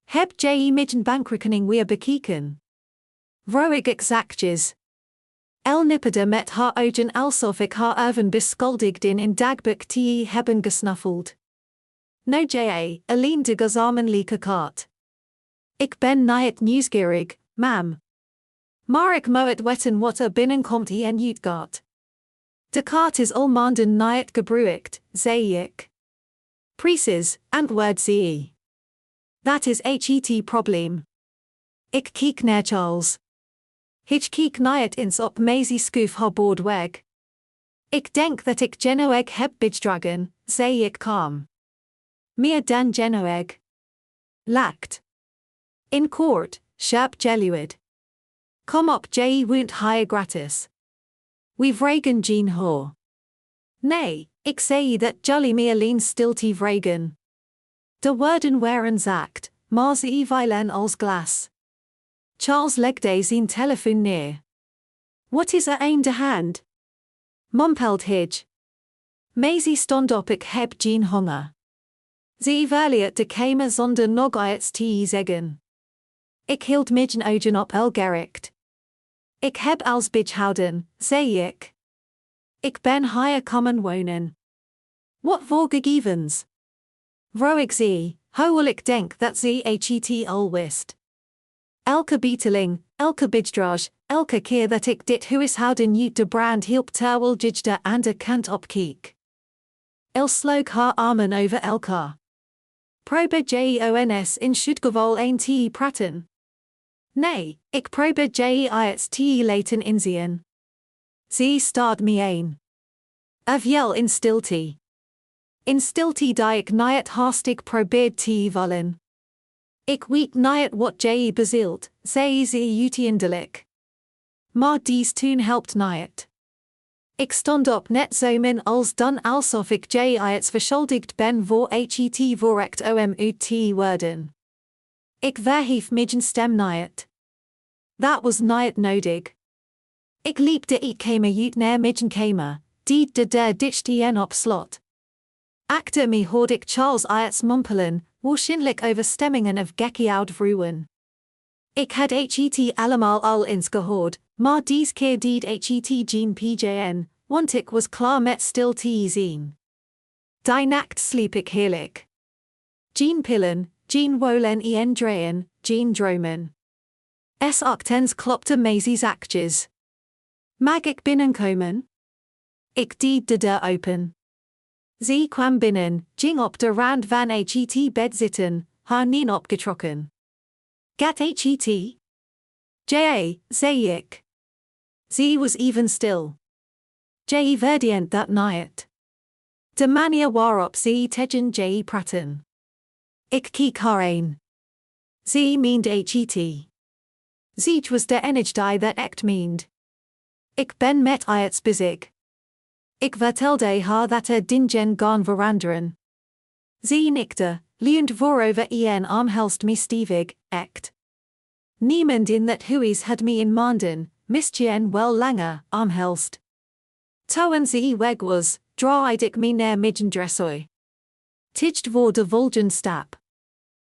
Heb je mijn bankrekening weer bekeken? Vroeg ik exactjes. El nipperde met haar ogen alsof ik haar even beschuldigden in dagboek te hebben gesnuffeld. No je, alleen de gezamenlijke kaart. Ik ben niet nieuwsgierig, mam. Maar ik moet weten wat binnenkomt en uitgaat. De kaart is al maanden niet gebruikt, zei ik. Precies, antwoord ze. Dat is het probleem. Ik keek naar Charles. Hij keek niet eens op Maisie schoof haar bord weg. Ik denk dat ik genoeg heb bedrogen, zei ik kalm. Meer dan genoeg. Lacht. In kort, scherp geluid. Kom op je woont hier gratis. We vregen geen ho. Nee, ik zei dat jullie me alleen stilte vregen. De woorden waren zacht, maar ze vielen als glas. Charles legde zijn telefoon neer. Wat is aan de hand? Mompelde hij. Maisie stond op, ik heb geen honger. Ze verliet de kamer zonder nog iets te zeggen. Ik hield mijn ogen op el gericht. Ik heb als houden, zei ik. Ik ben hier komen wonen. Wat voor gegevens? Vroeg ik ze, hoewel ik denk dat ze het al wist. Elke betaling, elke bijdrage, elke keer dat ik dit huishouden uit de brand hielp terwijl ik de andere kant opkeek. El sloeg haar armen over elkaar. probe jons in schudgevol een te praten. Nee, ik probe iets te laten inzien. Ze staat me een. Aviel in stilte. In stilte die ik niet haastig probeert te vallen. Ik weet niet wat je bezielt, zei ze uiteindelijk. Maar dies toen helpt niet. Ik stond op net zo min als dan alsof ik iets verschuldigd ben voor het voorrecht om uit te worden. Ik verhief mijn stem niet. Dat was niet nodig. Ik liep de kamer uit naar mijn kamer, die de deur dichtste en op slot. Achter me hoorde ik Charles iets mompelen, waarschijnlijk over stemmingen of gekke oud vrouwen. Ik had het allemaal al eens gehoord, maar dies keer deed het geen pjn, want ik was klaar met stil te zien. Die nacht sliep ik heerlijk. Geen pillen, geen wolen en draaien, geen dromen. Ochtends klopte Maisie's achtjes. Mag ik binnenkomen? Ik deed de deur open. Ze kwam binnen, ging op de rand van het bed zitten, haar nien opgetrokken. Gat het? Ja, zei ik. Ze was even stil. Je verdient dat niet. De manier waarop ze tegen je praten. Ik keek haar aan. Ze meende het. Ze was de enige die dat echt meend. Ik ben met iets bezig. Ik vertelde haar dat dingen gaan veranderen. Ze nikte, leunde voorover en omhelst me stevig, echt. Niemand in dat huis had me in maanden, misschien wel langer, omhelst. Toen ze weg was, draaide ik me naar mijn dressooi. Tijd voor de volgende stap.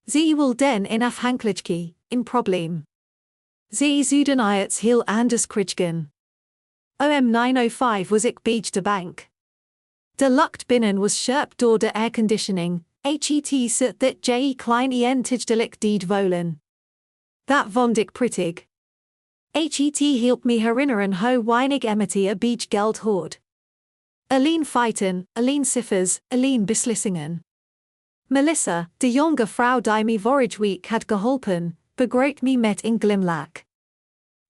Ze wilden in afhankelijkheid, in probleem. Ze zouden iets heel anders krijgen. Om 9:05 was ik bij de bank. De lucht binnen was scherp door de airconditioning, het zit dat je klein en tijdelijk deed voelen. Dat vond ik prettig. Het hielp me herinneren hoe weinig Emity bij geld hoort. Alleen feiten, alleen cijfers, alleen beslissingen. Melissa, de jonge vrouw die me vorige week had geholpen, begreep me met een glimlach.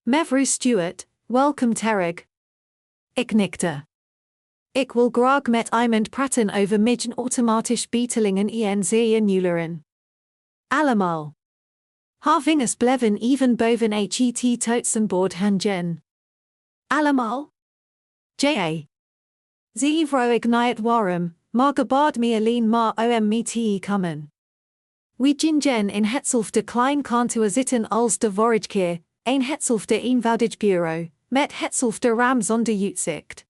Mevrouw Stewart, welkom terug. Ik knikte. Ik wil graag met iemand praten over mijn automatisch betalingen en zeeënuleren. Allemaal. Haar vingers bleven even boven het toetsenbord hangen. Allemaal? Ja. Ze vroeg ik niet waarom, maar gebaard me alleen maar om me te komen. We gingen in hetzelfde klein kantoor zitten als de vorige keer, een hetzelfde eenvoudig bureau, met hetzelfde raam zonder uitzicht.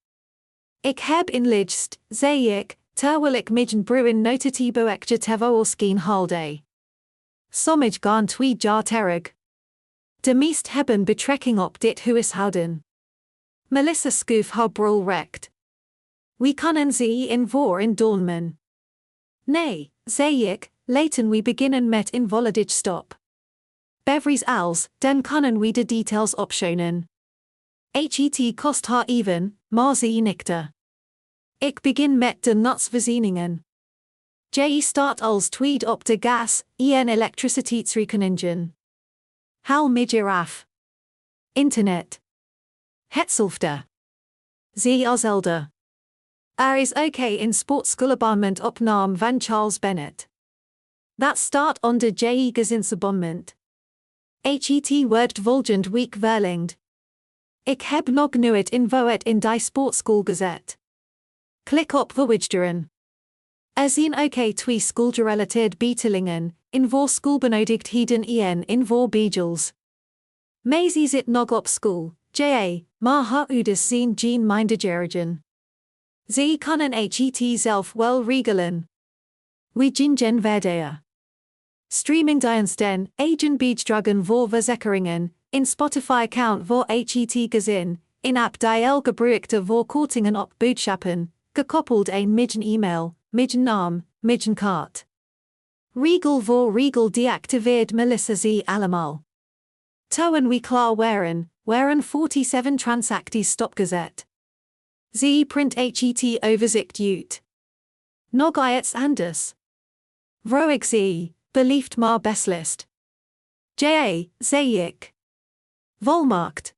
Ik heb inlicht, zei ik, terwijl ik mijn bruin notatieboekje tevoorschijn haalde. Sommige gaan 2 jaar terug. De meest hebben betrekking op dit huishouden. Melissa schoof haar bril recht. We kunnen ze in voor in dolmen. Nee, zei ik, laten we beginnen met een volledig stop. Bevries als, dan kunnen we de details opschonen. Het kost haar even, maar ze nikte. Ik begin met de nutsvoorzieningen. Je start als tweede op de gas, en elektriciteitsrekeningen. Haal midje af. Internet. Hetzelfde. Ze als elder. Is ook een sportschoolabonnement op naam van Charles Bennett. Dat staat onder je gezinsabonnement. Het wordt volgend week verlengd. Ik heb nog nooit in die sportschool gezet. Klik op verwijderen. Zijn ook 2 schoolgerelateerd betalingen, in voor schoolbenodigdheden en in voor bedels. Maisie zit nog op school, maar haar ouders zijn geen minderjarigen. Ze kunnen het zelf wel regelen. We gingen verder. Streamingdiensten, eigen bijdragen voor verzekeringen, in Spotify-account voor het gezin, in app die gebruikte voor kortingen op boodschappen, gekoppeld een midden e-mail, midden naam, midden kaart. Regel voor regel deactiveerd Melissa ze allemaal. Toen we klaar waren 47 transacties stopgezet. Ze print het overzicht uit. Nog iets anders. Vroeg ze, belieft maar beslist. Ja, zei ik. Volmaakt.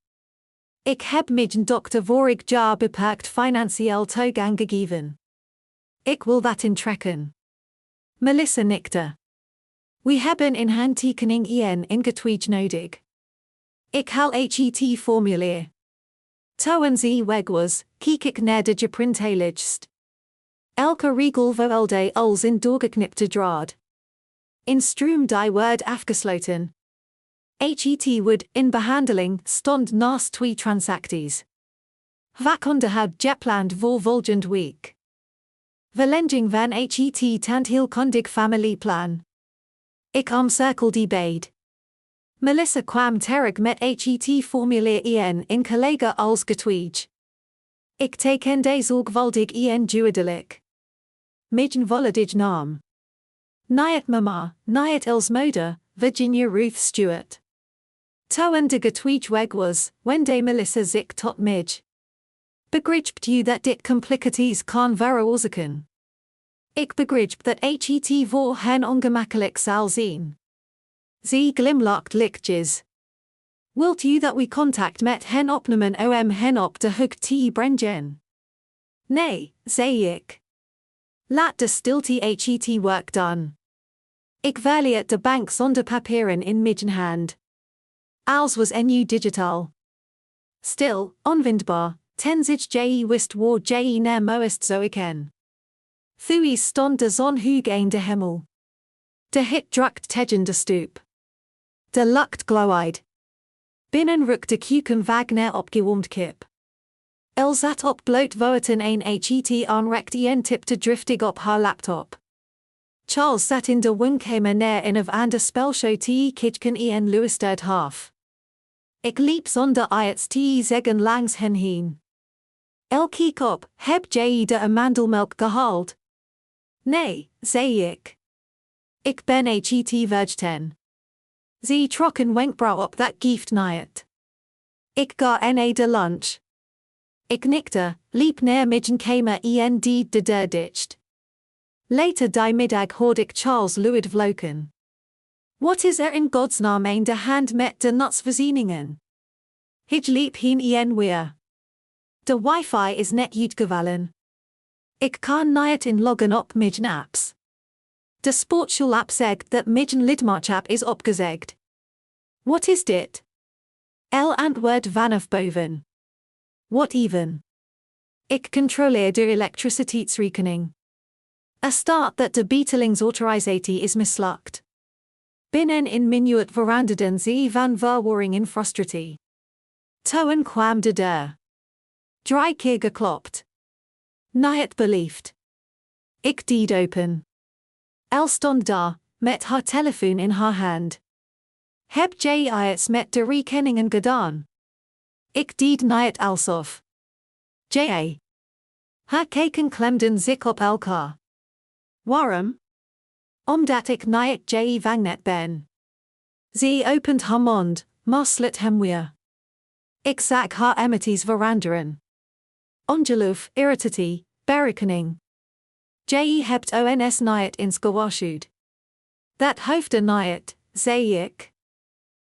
Ik heb mijn dochter vorig jaar beperkt financieel toegang gegeven. Ik wil dat intrekken. Melissa knikte. We hebben een handtekening ingetweet nodig. Ik haal het formulier. Toen ze weg was, keek ik naar de geprintelijst. Elke regel vertelde als in doorgeknipte draad. In stroom die word afgesloten. Het woord in behandeling stond naast twee transacties. Vaak onderhoud gepland voor volgend week. Verlenging van het tandheelkundig familieplan. Ik omcirkelde beide. Melissa kwam terug met het formulier in collega als getweet. Ik tekende zorgvuldig duidelijk. Mijn volledige naam. Niet mama, niet als moeder, Virginia Ruth Stewart. Toen de getweet weg was, wende Melissa zich tot mij. Begrijpt u dat dit complicaties kan veroorzaken? Ik begrijp dat het voor hen ongemakkelijk zal zijn. Ze glimlacht lichtjes. Wilt u dat we contact met hen opnemen om hen op de hoogte brengen? Nee, zei ik. Laat de stilte het werk doen. Ik verliet de bank zonder papieren in mijn hand. Alles was nu digitaal. Stil, onvindbaar, tenzij je wist waar je naar moest zoeken. Thuis stond de zon hoog in de hemel. De hit drukt tegen de stoep. De lucht glowde. Binnen rukte kuken Wagner opgewarmd kip. El zat op bloot woorden een het aanrekte en tipte driftig op haar laptop. Charles zat in de woonkamer neer in of aan de spelshow te kijken en luisterde half. Ik liep zonder iets te zeggen langs hen heen. El keek op, heb je de amandelmelk gehaald? Nee, zei ik. Ik ben het vegetariër. Ze trok een wenkbrauw op dat geeft niet. Ik ga de lunch. Ik knikte, liep naar mijn kamer en deed de deur dicht. Later die middag hoorde ik Charles luid vloeken. Wat is in godsnaam aan de hand met de nutsvoorzieningen? Hij liep heen en weer. De wifi is net uitgevallen. Ik kan niet inloggen op mijn apps. De sportschool-app zegt dat mijn lidmaatschap is opgezegd. Wat is dit? El antwoord vanaf boven. Wat even? Ik controleer de elektriciteitsrekening. Er staat dat de betalingsautorisatie is mislukt. Binnen een minuut veranderden ze van verwarring in frustratie. Toen kwam de deur. 3 keer geklopt. Niet beliefd. Ik deed open. El stond daar, met haar telefoon in haar hand. Heb je iets met de rekeningen gedaan? Ik deed niet alsof. Ja. Haar kijken klemden zich op elkaar. Waarom? Omdat ik niet je vangnet ben. Ze opent haar mond, maar sluit hem weer. Ik zag haar emoties veranderen. Ongeloof, irritatie, berekening. Je hebt ons niet eens gewaarschuwd. Dat hoefde niet, zei ik.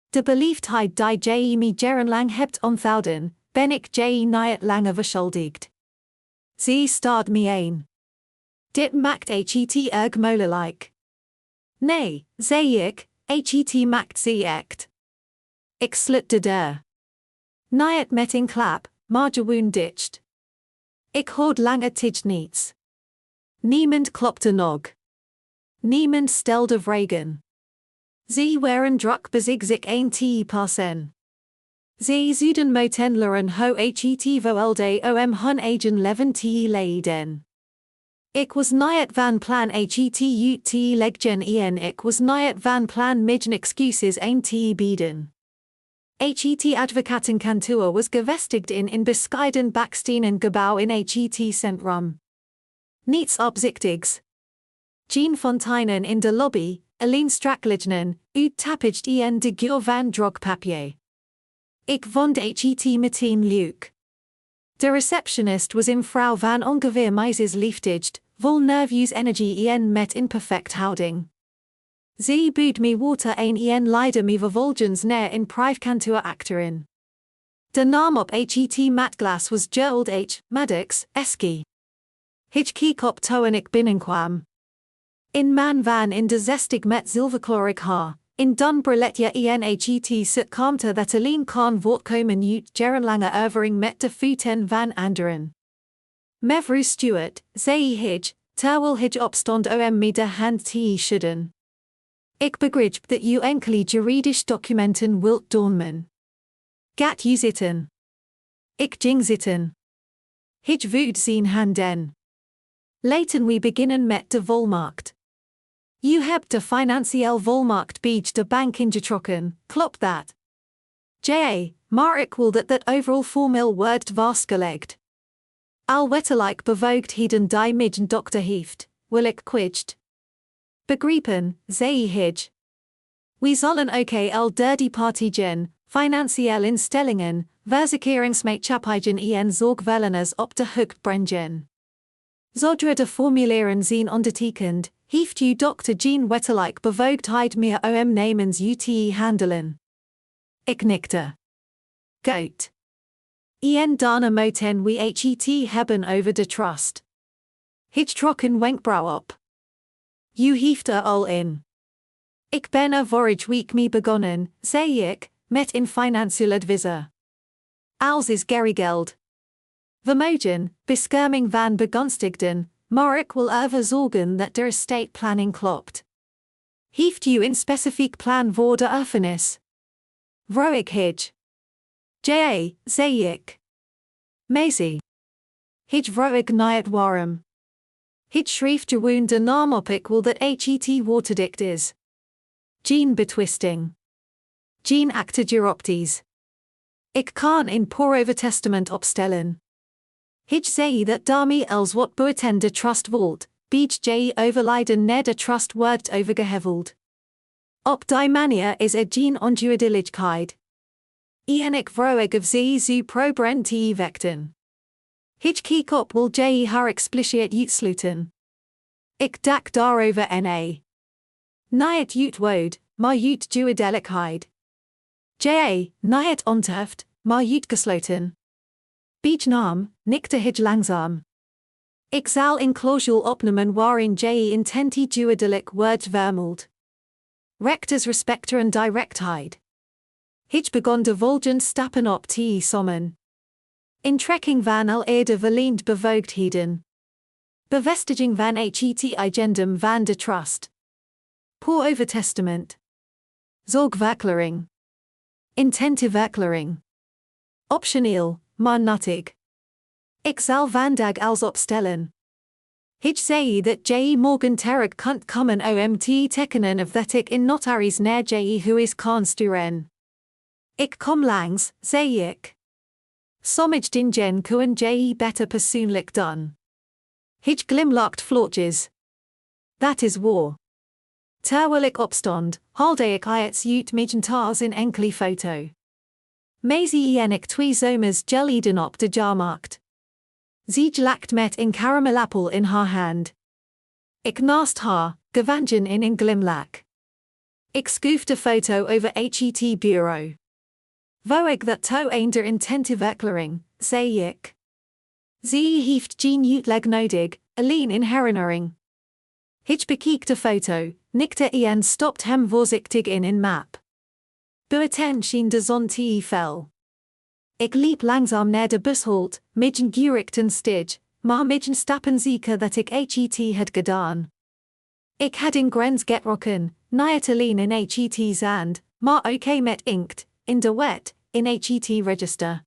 De beliefdheid die je me jarenlang hebt onthouden, ben ik je niet langer verschuldigd. Ze staart me aan. Dit maakt het erg moeilijk. Nee, zei ik, het maakt ze echt. Ik sluit de deur. Niet met een klap, maar gewoon dicht. Ik hoorde lange tijd niets. Niemand klopte nog. Niemand stelde vragen. Ze waren druk bezig zich een te passen. Ze zouden moeten leren hoe het vertelde om hun eigen leven te leiden. Ik was niet van plan het uit te leggen en ik was niet van plan mijn excuses aan te bieden. Het advocatenkantoor was gevestigd in een bescheiden bakstenen gebouw in het centrum. Niets opzichtigs. Jean Fontainen in de lobby, alleen strakliggen, uittappigd en de geur van drogpapier. Ik vond het meteen leuk. De receptionist was een vrouw van ongeveer Mrs. leeftijd, vol nervus energie en met in perfect houding. Ze bood me water en leidde me vervolgens neer in priefkantoor achterin. De naam op het matglas was Gerald H. Maddox, Esky. Hij keek op toen ik binnenkwam. In mijn van in de zestig met zilverklorig haar, in dan bruletje het sitkamte dat alleen kan voortkomen uit jarenlange ervaring met de voeten van anderen. Mevrouw Stewart, zei hij, terwijl hij opstond om me de hand te schudden. Ik begrijp dat u enkele juridische documenten wilt doornemen. Gaat u zitten. Ik ging zitten. Hij voed zijn handen. Laten we beginnen met de volmacht. U hebt de financiële volmacht bij de bank ingetrokken, klopt dat? Ja, maar ik wil dat overal formeel wordt vastgelegd. Al wettelijk bevoegdheden die mijn dochter heeft, wil ik kwijt. Begrepen, zei hij. We zullen ook el derde partijen, financiële instellingen, verzekeringsmaatschappijen en zorgverleners op de hoogte brengen. Zodra de formulieren zijn ondertekend, heeft uw dokter geen wettelijk bevoegdheid meer om namens u te handelen. Ik knikte. Goed. Daarna moeten we het hebben over de trust. Hij trok een wenkbrauw op. U heeft al in. Ik ben vorige week mee begonnen, zei ik, met een financieel advisor. Als is geregeld. We mogen, bescherming van begunstigden, maar ik wil ervoor zorgen dat de estate planning klopt. Heeft u een specifiek plan voor de erfenis? Vroeg ik hij. Ja, zei ik. Maisie. Hij vroeg ik niet waarom. Hij schreef gewoon de naam op ik wil dat het waterdicht is. Geen betwisting. Geen acte Ik kan een pour-over testament opstellen. Hij zei dat daarmee els wat buiten de trust wordt, bij je overlijden naar de trust wordt overgeheveld. Op die manier is geen onduidelijkheid. En ik vroeg of ze zo proberen te vechten. Hij keek op wil je haar expliciet uitsluiten. Ik dacht daarover na. Niet uitwoord, maar uitduidelijkheid. Ja, niet ontheft, maar uitgesloten. Bijnaam, nikte hij langzaam. Ik zal een clausule opnemen waarin je intenti duidelijk wordt vermeld. Rechters respecter en directheid. Hij begon de volgende stappen op te sommen. Intrekking van al eerder verleend bevoegdheden. Bevestiging van het agendum van de trust. Pour-over testament. Zorgverklaring. Intenteverklaring. Optioneel, maar nuttig. Ik zal vandaag als opstellen. Hij zei dat je morgen terug kunt komen om te tekenen of dat ik in notaris naar je huis kan sturen. Ik kom langs, zei ik. Sommige dingen kunnen je beter persoonlijk doen. Hij glimlacht vlotjes. Dat is waar. Terwijl ik opstond, haalde ik iets uit mijn tas in enkele foto. Maisie en ik 2 zomers geleden op de jaarmarkt. Ze lakt met een karamelappel in haar hand. Ik naast haar, gevangen in een glimlach. Ik schoof de foto over het bureau. Wou ik dat toe eender intenteverklaring, zei ik. Ze heeft geen uitleg nodig, alleen in herinnering. Hij bekeek de foto, nikte en stopt hem voorzichtig in een map. Buiten scheen de zon te fel. Ik liep langzaam naar de bushalte, met een gerichten stij, maar met een stappen zeker dat ik het had gedaan. Ik had een grens getrokken, niet alleen in het zand, maar ook met inkt, in de wet, in het register.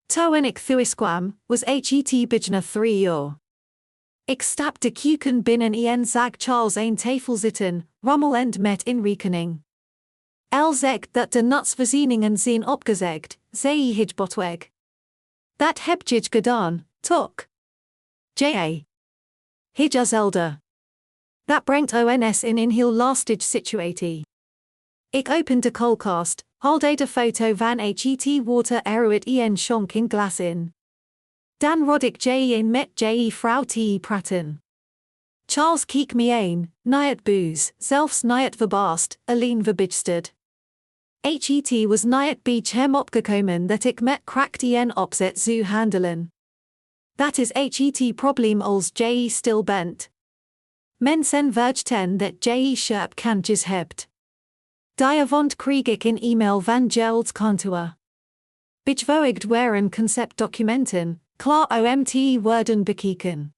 Toen ik thuis kwam, was het bijna 3 uur. Ik stapte keuken binnen en zag Charles aan tafel zitten, rommelend met inrekening. Zegt dat de nutsvoorzieningen zijn opgezegd, zei hij botweg. Dat heb je gedaan, toch? Ja. Hij zelda. Dat brengt ons in een heel lastige situatie. Ik opende de koelkast, haalde de foto van het water eruit en schonk een glas in. Dan rod ik je met je vrouw te praten. Charles kiek me een, niet boos, zelfs niet verbaasd, alleen verbijsterd. Het was niet bij hem opgekomen dat ik met kracht en opzet zou handelen. Dat is het probleem als je stil bent. Mensen vergeten dat je scherp kantjes hebt. Daarvan kreeg ik een e-mail van Gerald's kantoor. Bijvoorbeeld waren conceptdocumenten, klaar omt worden bekeken.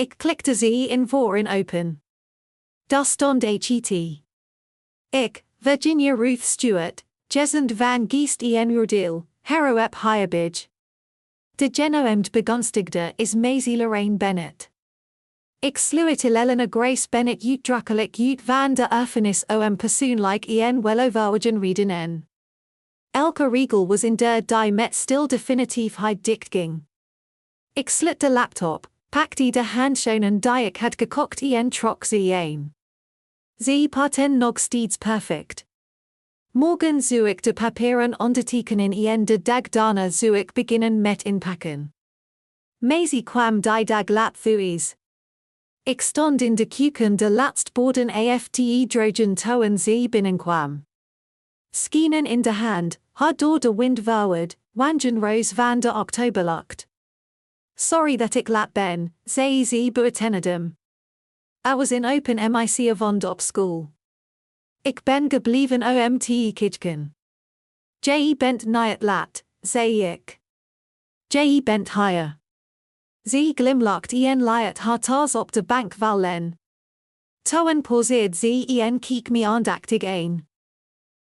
Ik klikte ze in voor en open. Daar stond het. Ik, Virginia Ruth Stewart, Jesend van Geest en Hier, deel, op Hierbij. De genoemd begunstigde is Maisie Lorraine Bennett. Ik sluit Elena Grace Bennett uitdrukkelijk uit van de erfenis persoonlijk en weloverwogen redenen. Elke regel was in der die met stil definitiefheid dichtging. Ik slit de laptop, pakte de handschoenen die ik had gekocht en trok ze een. Ze parten nog steeds perfect. Morgen zou ik de papieren ondertekenen en de dag daarna zou ik beginnen met inpakken. Maisie kwam die dag laat thuis. Ik stond in de keuken de laatst borden afte drogen toen ze binnenkwam. Schenen in de hand, haar door de wind verwoed, wangen roos van de oktoberlucht. Sorry dat ik laat ben, zei ze buitenadem. I was in open mic avond op school. Ik ben gebleven omt kijken. Je bent niet laat, zei ik. Je bent hier. Ze glimlachte en liet haar tas op de bank vallen. Toen pauzeerde ze en keek me aandachtig aan.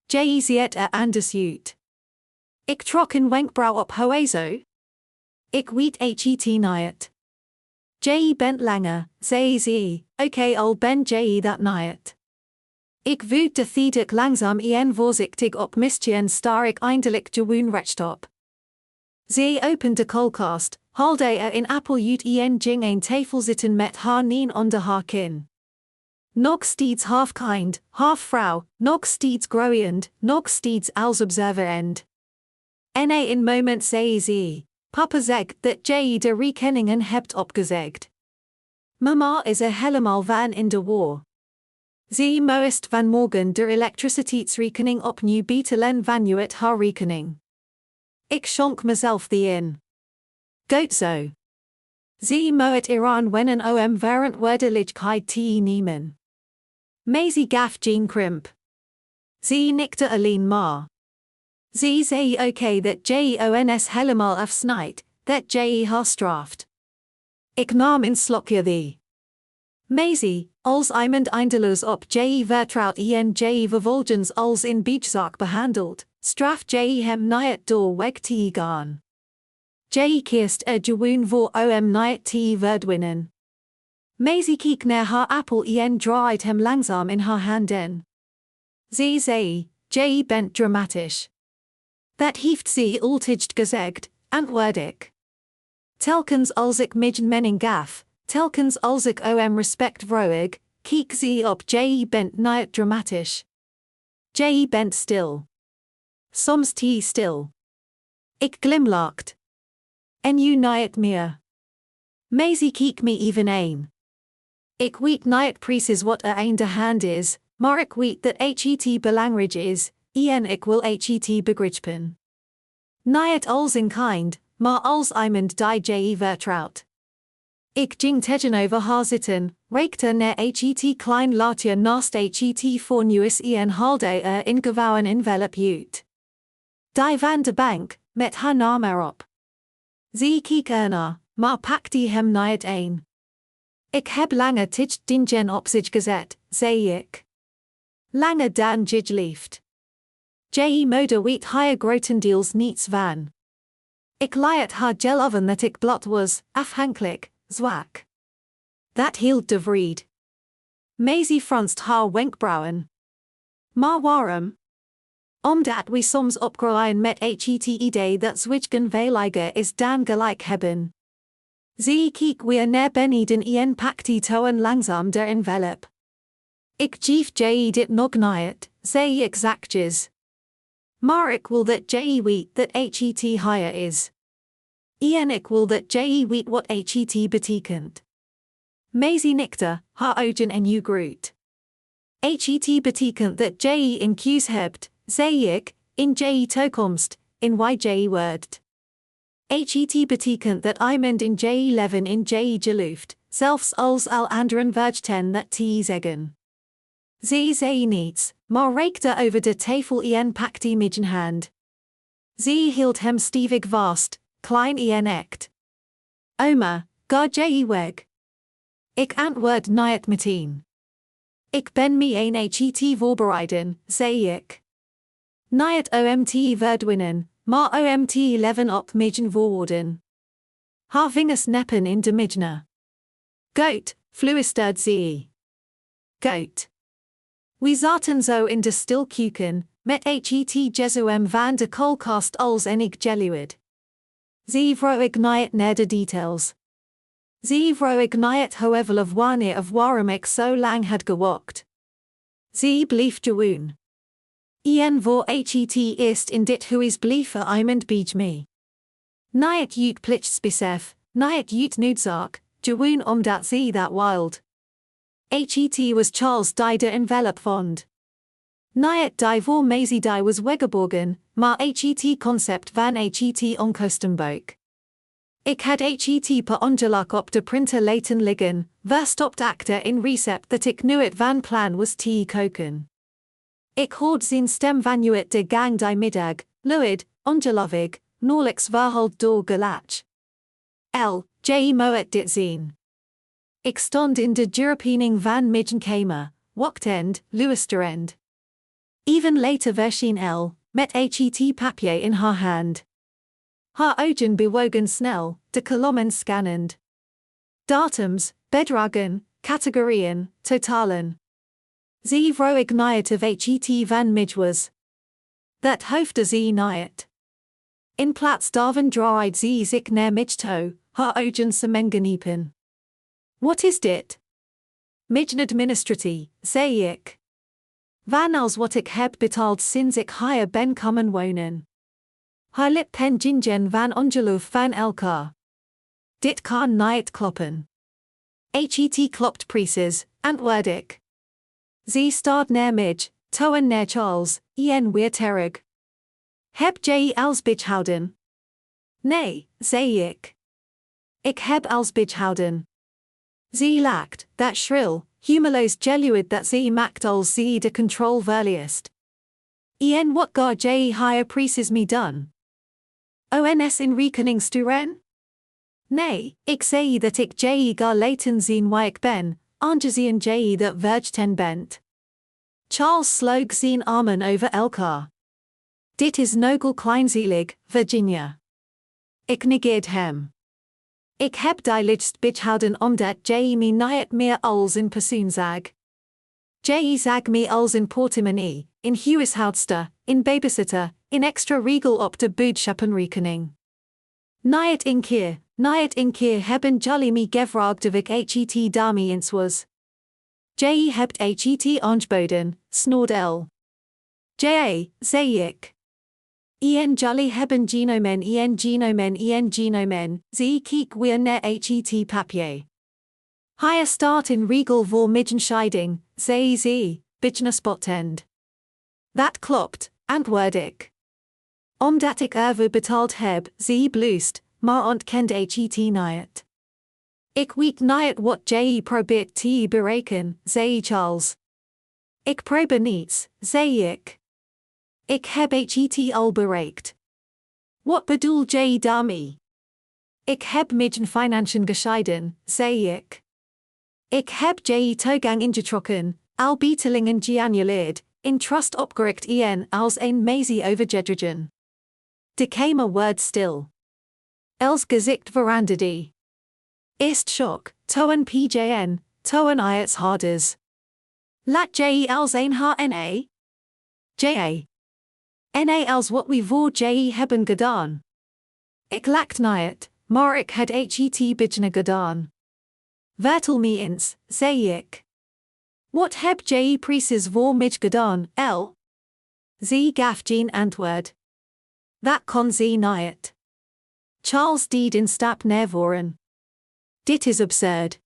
Je ziet anders uit. Ik trok een wenkbrauw op hoezo? Ik weet het niet. Je bent langer, zei ze, oké al ben je dat niet. Ik voed de thedig langzaam en voorzichtig op en star ik eindelijk gewoon rechtop. Ze opende de koelkast, haalde een appel uit en ging een tafel zitten met haar neen onder haar kin. Nog steeds half kind, half vrouw, nog steeds groeiend, nog steeds als observerend. En een moment zei ze, papa zegt dat je de rekeningen hebt opgezegd. Mama is helemaal van in de war. Ze moest vanmorgen de elektriciteitsrekening opnieuw betalen vanuit haar rekening. Ik schonk mezelf die in. Goed zo. Ze moet Iran wennen warrant woordelijkheid te nemen. Maisie gaf geen krimp. Ze nikte alleen maar. Ze zei oké dat je ons helemaal afsnijdt, dat je haar straft. Ik nam een slokje thee. Maisie, als iemand eindeloos op je vertrouwt en je vervolgens als in biedzaak behandeld, straft je hem niet door weg te gaan. Je kiest gewoon voor niet te verdwijnen. Maisie keek naar haar appel en draait hem langzaam in haar handen. Ze zei, je bent dramatisch. Dat heeft ze altijd gezegd, antwoord ik. Telkens als ik mening gaf, telkens als ik respect vroeg, keek ze op je bent niet dramatisch. Je bent stil. Soms te stil. Ik glimlacht. En u niet meer. Maisie keek me even aan. Ik weet niet precies wat aan de hand is, maar ik weet dat het belangrijk is, en ik wil het begrijpen. Niet als een kind, maar als iemand die je vertrouwt. Ik ging tegenover haar zitten, reikte naar het klein laatje naast het fornuis en haalde ingevouwen envelop uit. Die van de bank, met haar naam erop. Ze keek ernaar, maar pakte hem niet aan. Ik heb lange tijd dingen op zich gezet, zei ik. Langer dan je leeft. Je moeder weet hier grotendeels niets van. Ik liet haar geloven dat ik blut was, afhankelijk, zwak. Dat hield de vrede. Maisie fronst haar wenkbrauwen. Maar waarom? Omdat we soms opgroeien met het idee dat zwijgen veiliger is dan gelijk hebben. Ze keek weer naar beneden en pakte toen langzaam de envelop. Ik geef je dit nog niet, zei ik zachtjes. Maar ik wil dat je weet dat het hier is. En ik wil dat je weet wat het betekent. Maisie Nicter, haar ogen en u groet. Het betekent dat je in Q's hebt, zei ik, in je toekomst, in je wordt. Het betekent dat iemand in je leven in je gelooft, zelfs als al anderen vergeten dat te zeggen. Ze zei niets, maar reikte over de tafel en pakte mijn hand. Ze hield hem stevig vast, klein en echt. Oma, ga je weg? Ik antwoord niet meteen. Ik ben me een het voorbereiden, zei ik. Niet omt verdwinnen, maar omt leven op mijn woorden. Haar vingers neppen in de mijne. Goed, fluisterde ze. Goed. We zaten zo in de stilkeuken, met het gezuim van de koelkast als en ik geluid. Ze vroeg ik niet naar de details. Ze vroeg ik niet hoeveel of wanneer of waarom ik zo lang had gewacht. Ze bleef gewoon. En voor het eerst in dit huis bleef iemand bij me. Niet uit plichtsbesef, niet uit noodzaak, gewoon omdat ze dat wild. Het was Charles die de envelop vond. Niet die voor Maisie die was weggeborgen, maar het concept van het onkostenboek. Ik had het per ongeluk op de printer laten liggen, verstopt achter in recept dat ik nu het van plan was te koken. Ik hoorde zijn stem vanuit de gang die middag, luid, ongelovig, nauwelijks verhaald door gelach. Je moet dit zien. Ik stond in de deuropening van mijn kamer, wachtend, luisterend. Even later verscheen met het papier in haar hand. Haar ogen bewogen snel, de kolommen scannend. Datums, bedragen, categorieën, totalen. Ze vroeg ik niet of het van mij was. Dat hoefde ze niet. In plaats daarvan draaide ze zich naar mij toe, haar ogen samengenepen. Wat is dit? Mijn administratie, zei ik. Van als wat ik heb betaald sinds ik hier ben komen wonen. Haar lippen gingen van ongeloof van elkaar. Dit kan niet kloppen. Het klopt precies, antwoord ik. Ze staat naar mij, toen naar Charles, en weer terug. Heb je als bijhouden? Nee, zei ik. Ik heb als bijhouden. Ze lacht, dat schril, humeloos geluid dat ze maakt als ze de controle verliest. En wat ga je hier precies me doen? ONS in rekening sturen? Nee, ik zei dat ik je ga laten zien waar ik ben, aangezien je dat vergeten bent. Charles sloeg zijn armen over elkaar. Dit is nogal kleinzielig, Virginia. Ik negeerde hem. Ik heb die licht bijhouden omdat je me niet meer als een persoon zag. Je zag me als een portemonnee, in huishoudster, in babysitter, in extra regel op de boodschappenrekening. Niet een keer hebben jullie me gevraagd of ik het daarmee eens was. Je hebt het aangeboden, snoorde zei ik. En jullie hebben genomen, ze keek weer naar het papier. Hier staat in regel voor middenscheiding, zei ze, spottend. Dat klopt, antwoord ik. Omdat ik ervoor betaald heb, ze blust, maar ontkent het niet. Ik weet niet wat je probeert te bereiken, zei Charles. Ik probeer niets, zei ik. Ik heb het al bereikt. Wat bedoel je daarmee? Ik heb mijn financiën gescheiden, zei ik. Ik heb je toegang ingetrokken, al betalingen geannuleerd, in trust opgericht en als een Maisie overgedreven. De kamer werd stil. Els gezicht veranderde. Eerst shock, toen pjn, toen iets harders. Laat je als een HNA? Ja. Na als wat we voor je hebben gedaan. Ik lacht niet, maar ik had het bijna gedaan. Vertel me eens, zei ik. Wat heb je precies voor mij gedaan, El? Ze gaf geen antwoord. Dat kon ze niet. Charles deed een stap naar voren. Dit is absurd.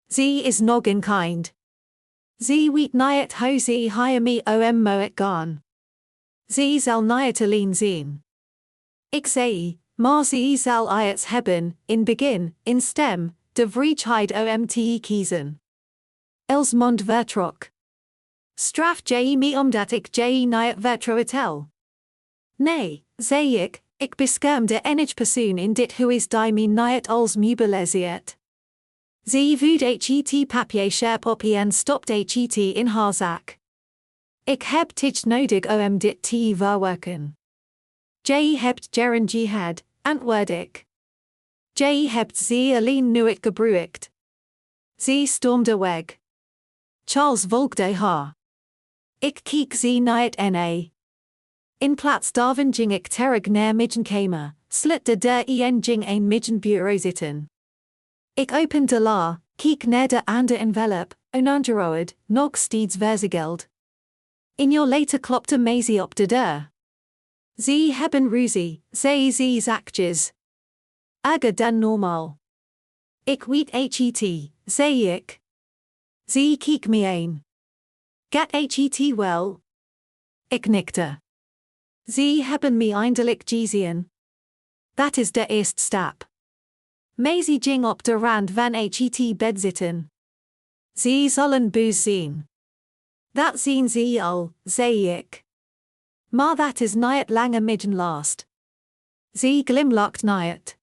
Z is noggin kind. Z weet niet ho z hire me moet gaan. Z zal niet alleen zijn. Ik zei, maar z zal iets hebben, in begin, in stem, de wreedheid te kiezen. Els mond vertrok. Straf je me omdat ik je niet vertrouwt. Nee, zei ik beschermde enig persoon in dit huis die me niet als mobiliseert. Ze voed het papier scherp op en stopt het in haar zak. Ik heb tijd nodig om dit te verwerken. Je hebt jaren gehad, antwoord ik. Je hebt ze alleen nooit gebruikt. Ze stormde weg. Charles volgde haar. Ik keek ze niet aan. In plaats daarvan ging ik terug naar midden kamer, slit de deur en ging een midden bureau zitten. Ik opende de la, keek naar de andere envelop, ononderoerd, nog steeds vergeld. In your later klopte Maisie op de deur. Ze hebben ruzie, zei ze zachtjes. Erger dan normaal. Ik weet het, zei ik. Ze keek me aan. Gaat het wel? Ik knikte. Ze hebben me eindelijk gezien. Dat is de eerste stap. Maisie ging op de rand van het bed zitten. Ze zullen boos zijn. Dat zien ze al, zei ik. Maar dat is niet lange midden last. Ze glimlachte niet.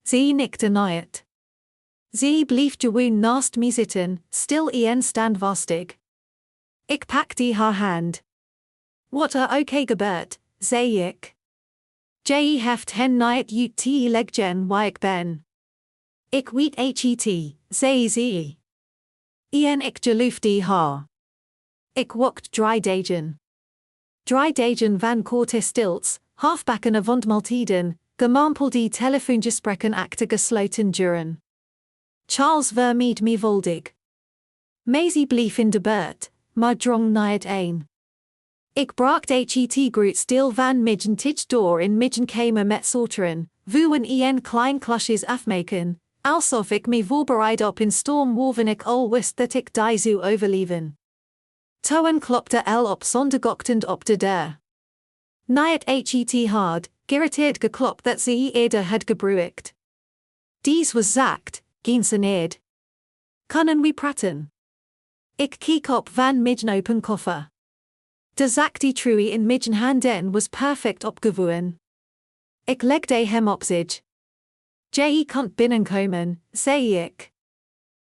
Ze nikte niet. Ze bleef gewoon naast me zitten, stil en standvastig. Ik pakte haar hand. Wat oké gebeurd, zei ik. Je heeft hen niet uitgelegd waar ik ben. Ik weet het, zei ze. En ik geloofde haar. Ik wokt dry dagen van korte stilts, halfbakkene wondmaltiden, gemampelde telefoongesprekken achter gesloten deuren. Charles vermeed me voldig. Maisie bleef in de buurt, maar drong niet aan. Ik bracht het groot deel van midden tijd door in midden kamer met sorteren, vuwen en klein klasjes afmaken, alsof ik me voorbereid op een storm waarvan ik al wist dat ik die zou overleven. Toen klopte op zondagochtend op de deur. Niet het hard, geïrriteerd geklop dat ze eerder had gebruikt. Dies was zacht, geïnsinueerd. Kunnen we praten? Ik keek op van midden open koffer. De zak die trui in midden handen was perfect opgevouwen. Ik legde hem op zich. Je kunt binnenkomen, zei ik.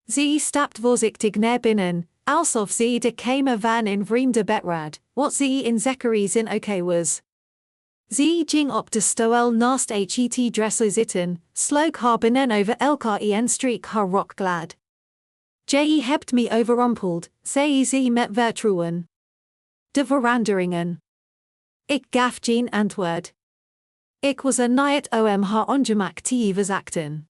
Ze stapt voorzichtig naar binnen, alsof ze de kamer van een vreemde betrad, wat ze in zekerheid zin oké was. Ze ging op de stoel naast het dresser zitten, sloeg haar benen over elkaar en streek haar rok glad. Je hebt me overrompeld, zei ze met vertrouwen. De veranderingen. Ik gaf geen antwoord. Ik was niet om haar ongemak te verzakten.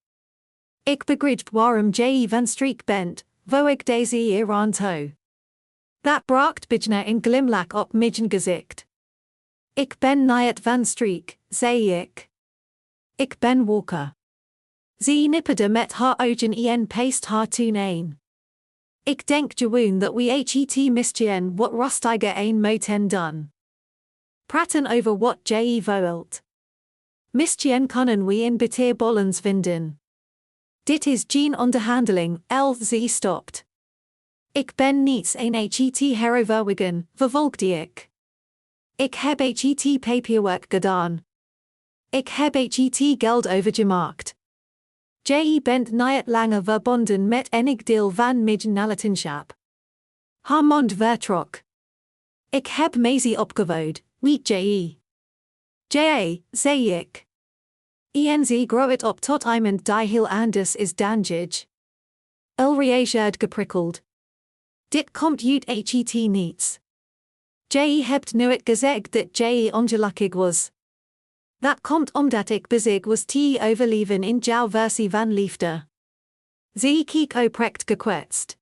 Ik begreep waarom je van streek bent, wo ik deze eraan toe. Dat bracht bijna een glimlach op mijn gezicht. Ik ben niet van streek, zei ik. Ik ben Walker. Ze nipperde met haar ogen en peest haar toen aan. Ik denk gewoon dat we het mistien wat rustiger een moeten doen. Praten over wat je wilt. Mistien kunnen we in beter bollens vinden. Dit is geen onderhandeling, ze stopt. Ik ben niets een het heroverwigen, vervolgde ik. Ik heb het paperwork gedaan. Ik heb het geld overgemaakt. Je bent niet langer verbonden met enig deel van mijn nalatenschap. Haar mond vertrok. Ik heb Maisie opgevoed, weet je. Je, zei ik. En ze groeit op tot iemand die heel anders is dan jij. Reageerde geprikkeld. Dit komt uit het niets. Je hebt nooit gezegd dat je ongelukkig was. Dat komt omdat ik bezig was te overleven in jouw versie van liefde. Ze keek oprecht gekwetst.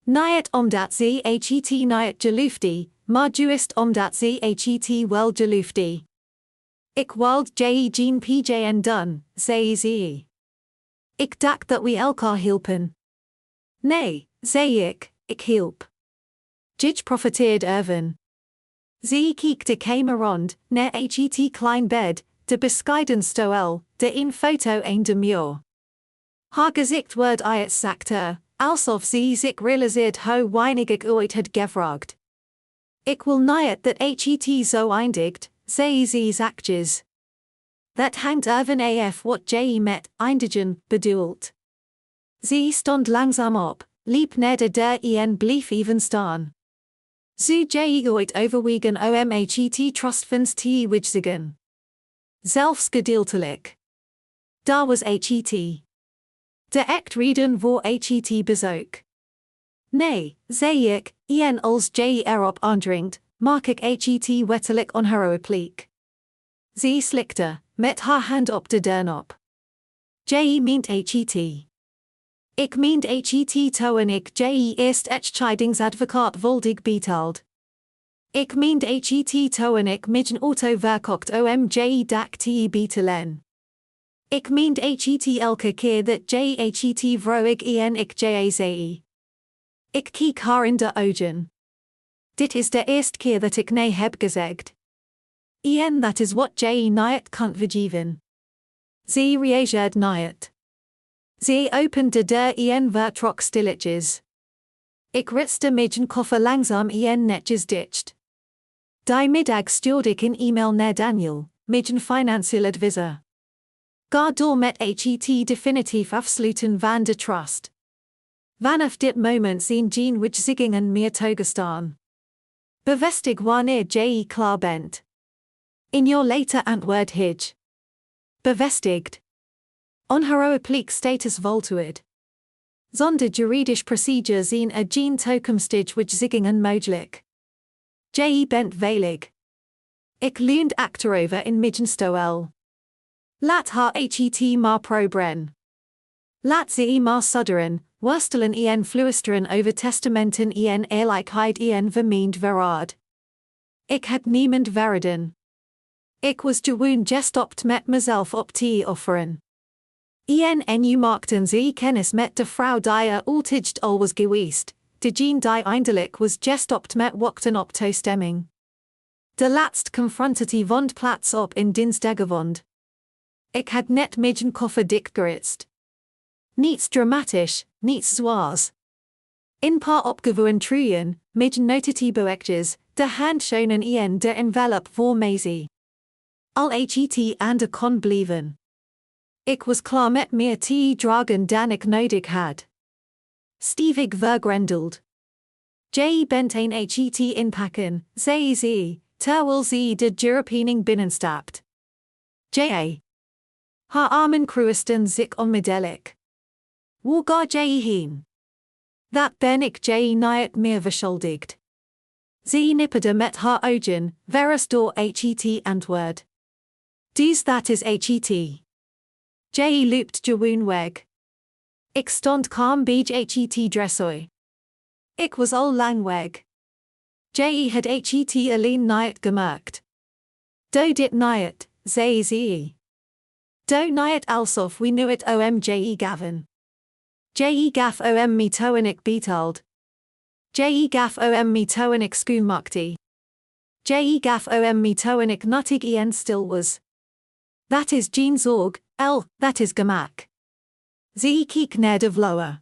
Niet omdat ze het niet geloofde, maar juist omdat ze het wel geloofde. Ik wilde je geen pj'n doen, zei ze. Ik dacht dat we elkaar hielpen. Nee, zei ik hielp. Jij profiteerde ervan. Zij kijkte came rond, naar het klein bed, de bescheiden stoel, de in foto een de muur. Haar gezicht werd uitzachter, alsof zij zich realiseerd hoe weinig ik ooit had gevraagd. Ik wil niet dat het zo eindigt, zei zij zachtjes. Dat hangt ervan af wat jij met eindigen bedoelt. Zij stond langzaam op, liep naar de deur en bleef even staan. Zou jij ooit overwegen om het trustfunds te wijzigen? Zelfs gedeeltelijk. Daar was het. De echt reden voor het bezoek. Nee, zei ik, en als jij erop aandringt, maak ik het wettelijk onherroepelijk. Zij slikte, met haar hand op de deurknop. Jij meent het. Ik meent het toen ik jij eerst echtscheidingsadvocaat voldig betald. Ik meent het toen ik mijn auto verkocht om jij dak te betalen. Ik meent het elke keer dat jij het vroeg en ik jij zei. Ik keek haar in de ogen. Dit is de eerste keer dat ik nee heb gezegd. En dat is wat jij niet kunt vergeven. Zij reageerde niet. Zij opende de deur en vertrok stilletjes. Ik ritste mijn koffer langzaam en netjes dicht. Die middag stuurde ik een e-mail naar Daniel, mijn financieel advisor. Ga door met het definitief afsluiten van de trust. Vanaf dit moment zijn geen wijzigingen meer toegestaan. Bevestig wanneer jij klaar bent. In your later antwoord hij. Bevestigd. Onherroepelijk status voltooid. Zonder juridisch procedure zijn geen toekomstige wijzigingen mogelijk. Jij bent veilig. Ik leunde achterover in mijn stoel. Laat haar het maar proberen. Laat ze maar sudderen, worstelen en fluisteren over testamenten en eerlijkheid en vermeend verraad. Ik had niemand verraden. Ik was gewoon gestopt met mezelf op te offeren. En u maakten ze kennis met de vrouw die altijd al was geweest, degene die eindelijk was gestopt met wachten op toestemming. De laatst confrontatie vond plaats op in dinsdagavond. Ik had net mijn koffer dichtgeritst. Niets dramatisch, niets zwaars. In paar opgewoon truien, mijn notitieboekjes, de handschoenen en de envelop voor Maisie. Al het aan de kon blijven. Ik was klaar met meer te dragen dan ik nodig had. Stevig vergrendeld. Jij bent een het inpakken, zei ze, terwijl ze de deuropening binnenstapt. Jij. Haar armen kruisten zich onmiddellijk. Waar ga jij heen? Dat ben ik jij niet meer verschuldigd. Ze nipperde met haar ogen, verrast door het antwoord. Dus dat is het. Jij loopt gewoon weg. Ik stond kalm bij het dressooi. Ik was al lang weg. Jij had het alleen niet gemerkt. Doe dit niet, zei ze. Doe niet alsof we nu het om jij gaven. Jij gaf om me toen ik betald. Jij gaf om me toen ik schoonmaakte. Jij gaf om me toen ik nuttig en stil was. Dat is geen zorg, dat is gemak. Ze keek naar de vloer.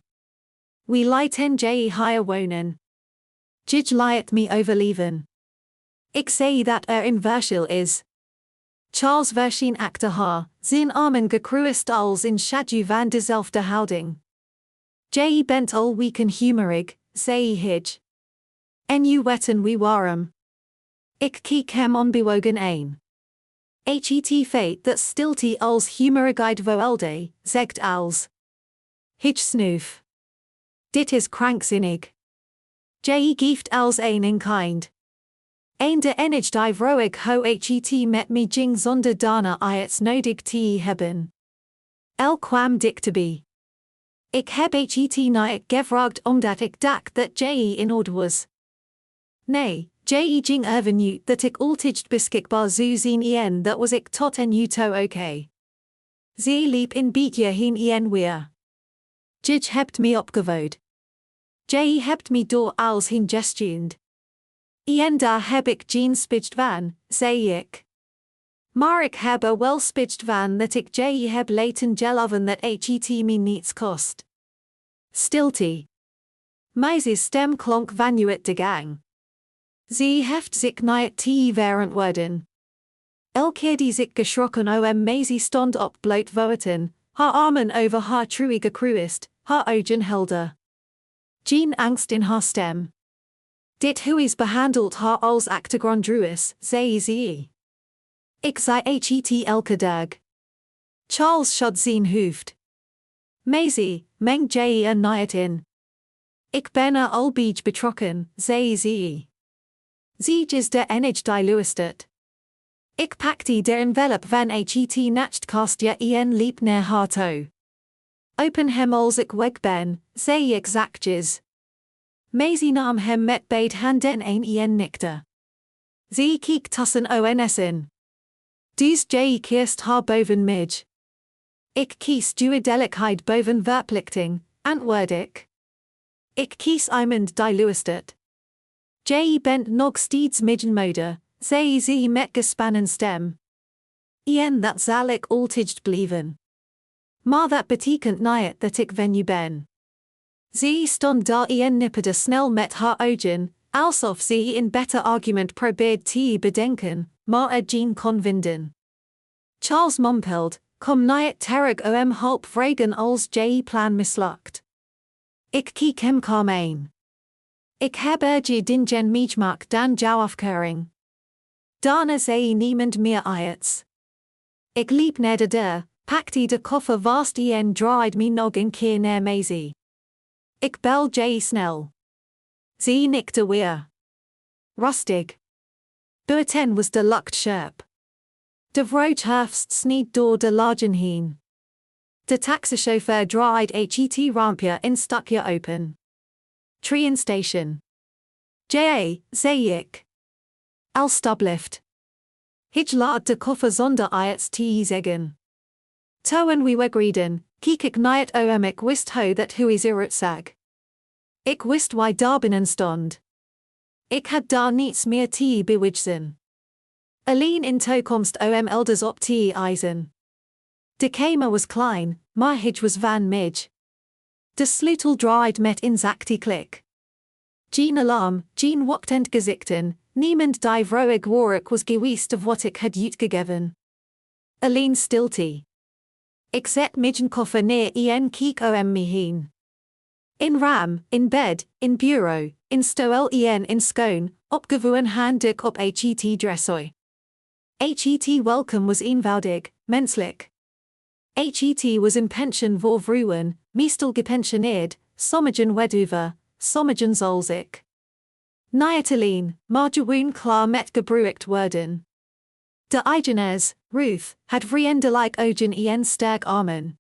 We lieten jij hier wonen. Jij liet me overleven. Ik zei dat een verschil is. Charles verscheen achter haar, zijn armen gekruist als in schaduw van dezelfde houding. Jij bent al week en humorig, zei hij. En je wetten we waarom. Ik keek hem onbewogen aan. Het feit dat stilte als humorigheid verwelde, zegt als. Hij snoof. Dit is krankzinnig. Jij geeft als een kind. Een de enige die vroeg hoe het met me ging zonder daarna iets nodig te hebben. Kwam dichterbij. Ik heb het niet gevraagd omdat ik dacht dat jij in orde was. Nee, jij ging ervan uit dat ik altijd beschikbaar zou zijn en dat was ik tot en nu toe oké. Ze liep een beetje heen en weer. Jij hebt me opgevoed. Je hebt me door als heen gestuurd. Daar heb ik geen spijt van, zei ik. Maar ik heb wel spijt van dat ik je heb laten geloven dat het me niets kost. Stilte. Meisjes stem klonk vanuit de gang. Ze heeft zich niet te worden. Elke die zich geschrokken Maisie stond op bloot voeten, haar armen over haar trui gekruist, haar ogen helder. Geen angst in haar stem. Dit huis behandelt haar als achtergronddruis, zei ze. Ik zei het elke dag. Charles should zijn hoofd. Maisie, meng je niet in. Ik ben al beetje betrokken, zei ze. Ze is de enige die luistert. Ik pakte de envelop van het nachtkastje en liep naar haar toe. Open hem als ik weg ben, zei ik zachtjes. Maisie nam hem met beide handen en nikte. Ze keek tussen ons in. Dus je kiest haar boven mij. Ik kies duidelijkheid boven verplichting, antwoord ik. Ik kies iemand die luistert. Je bent nog steeds mijn moeder, zei ze met gespannen stem. En dat zal ik altijd blijven. Maar dat betekent niet dat ik van je ben. Ze stond daar en nipperde snel met haar ogen, alsof ze een beter argument probeerde te bedenken, maar er geen kon vinden. Charles mompelde, kom niet terug hulp vragen als je plan mislukt. Ik keek hem kalm aan. Ik heb je dingen meegemaakt dan jouw afkeuring. Daarna zei niemand meer iets. Ik liep naar de deur, pakte de koffer vast en draaide me nog een keer naar Maisie. Ik bel je snel. Ze nikte weer. Rustig. Buiten was de lucht scherp. De vroeghoofd sneed door de lagen heen. De taxichauffeur draaide het rampje een stukje open. Station. Zei ik. Alstublieft. Ik laat de koffer zonder iets te zeggen. Toen we wegreden, keek ik niet ik wist hoe dat huis eruit zag. Ik wist waar daar binnen stond. Ik had daar niets meer te bewegen. Alleen in toekomst elders op te eisen. De kamer was klein, maar het was van mij. De sleutel draaide met een zachte klik. Geen alarm, geen wachtend gezichten, niemand die vroeg waar ik was geweest of wat ik had uitgegeven. Alleen stilte. Ik zet mijn koffer neer en keek me heen. In raam, in bed, in bureau, in stoel en in schoon, opgewoon handig op het dressooi. Het welkom was eenvoudig, menselijk. Het was een pension voor vrouwen, meestal gepensioneerd, sommigen weduwe, sommigen zoals ik. Niet alleen, maar gewoon klaar met gebruikt worden. De eigenaars, Ruth, had vriendelijk ogen en sterk armen.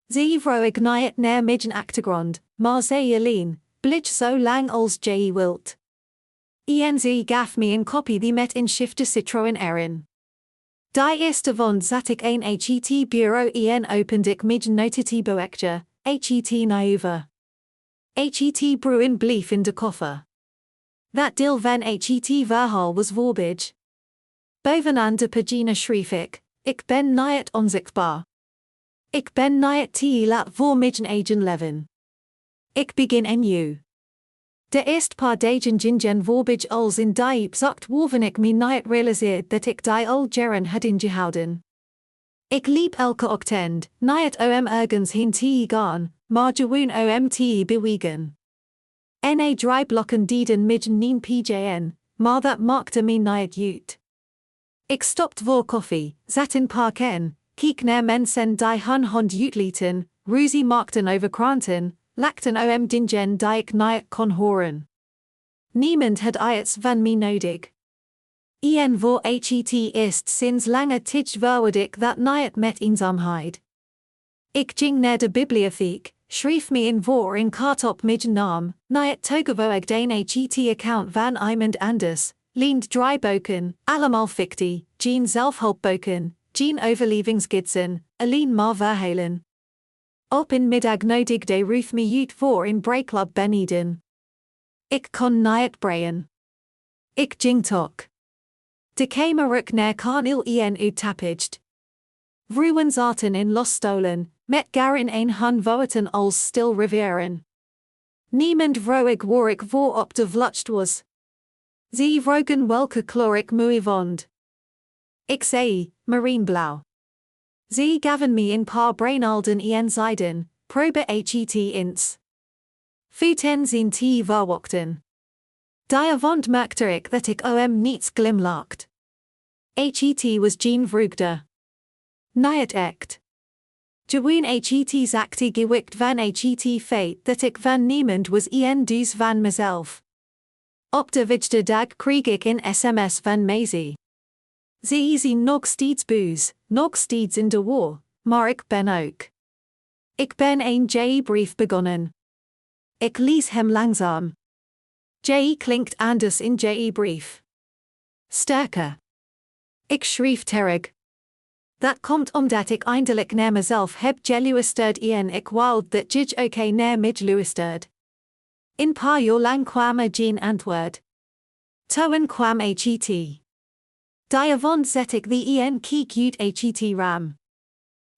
Ze vroeg niet naar mijn achtergrond, maar zei alleen, blijf zo lang als je wilt. En ze gaf me een kopie die met een schifte Citroën erin. Die eerste wond zat ik een het bureau en opende ik mijn notitieboekje, het naïeve. Het bruin bleef in de koffer. Dat deel van het verhaal was voorbij. Bovenaan de pagina schreef ik ben niet onzichtbaar. Ik ben niet te laat voor mijn eigen leven. Ik begin en you. De eerste paar dagen gingen voorbij als in die zacht waarvan ik me niet realiseerde dat ik die al jaren had ingehouden. Ik liep elke ochtend, niet ergens heen te gaan, maar gewoon te bewegen. En 3 blokken deden midden 9 pjn, maar dat maakte me niet uit. Ik stopte voor koffie, zat in parken, keek naar mensen die hun hond uitlieten, ruzie maakten over kranten, lachten dingen die ik niet kon horen. Niemand had iets van me nodig. En voor het eerst sinds lange tijd verwoord ik dat niet met eenzaamheid. Ik ging naar de bibliotheek, schreef me in voor een kaart op mijn naam, niet toegevoegd een het-account van iemand anders, leend 3 boeken, allemaal fictie, geen zelfhulpboeken, geen overlevingsgidsen, alleen maar verhalen. Op in middag nodig de ruth me uit voor in breaklub beneden. Ik kon niet breien. Ik ging toch. De kameruk naar kan il utapaged. Vrouwen zaten in los stolen, met garin een hun voeten als stil riveren. Niemand vroeg waar ik voor op de vlucht was. Ze vroegen welke kleur ik mooi vond. Ik zei, marineblauw. Ze gaven me een paar breinalden en zeiden, probe het eens. Voeten zijn te verwachten. Die vond merkte ik dat ik niets glimlacht. Het was geen vreugde. Niet echt. Gewoon het zakte gewikt van het feit dat ik van niemand was dus van mezelf. Op de vigste dag kreeg ik een sms van Maisie. Ze zijn nog steeds boos, nog steeds in de war, maar ik ben ook. Ik ben een J-brief begonnen. Ik lees hem langzaam. J klinkt anders in J-brief. Sterker. Ik schreef terug. Dat komt omdat ik eindelijk naar mezelf heb geluisterd en ik wou dat jij ook naar mij luistert. In paar jaar lang kwam er geen antwoord. Toen kwam het. Die vond zet ik de kiek uit het ram.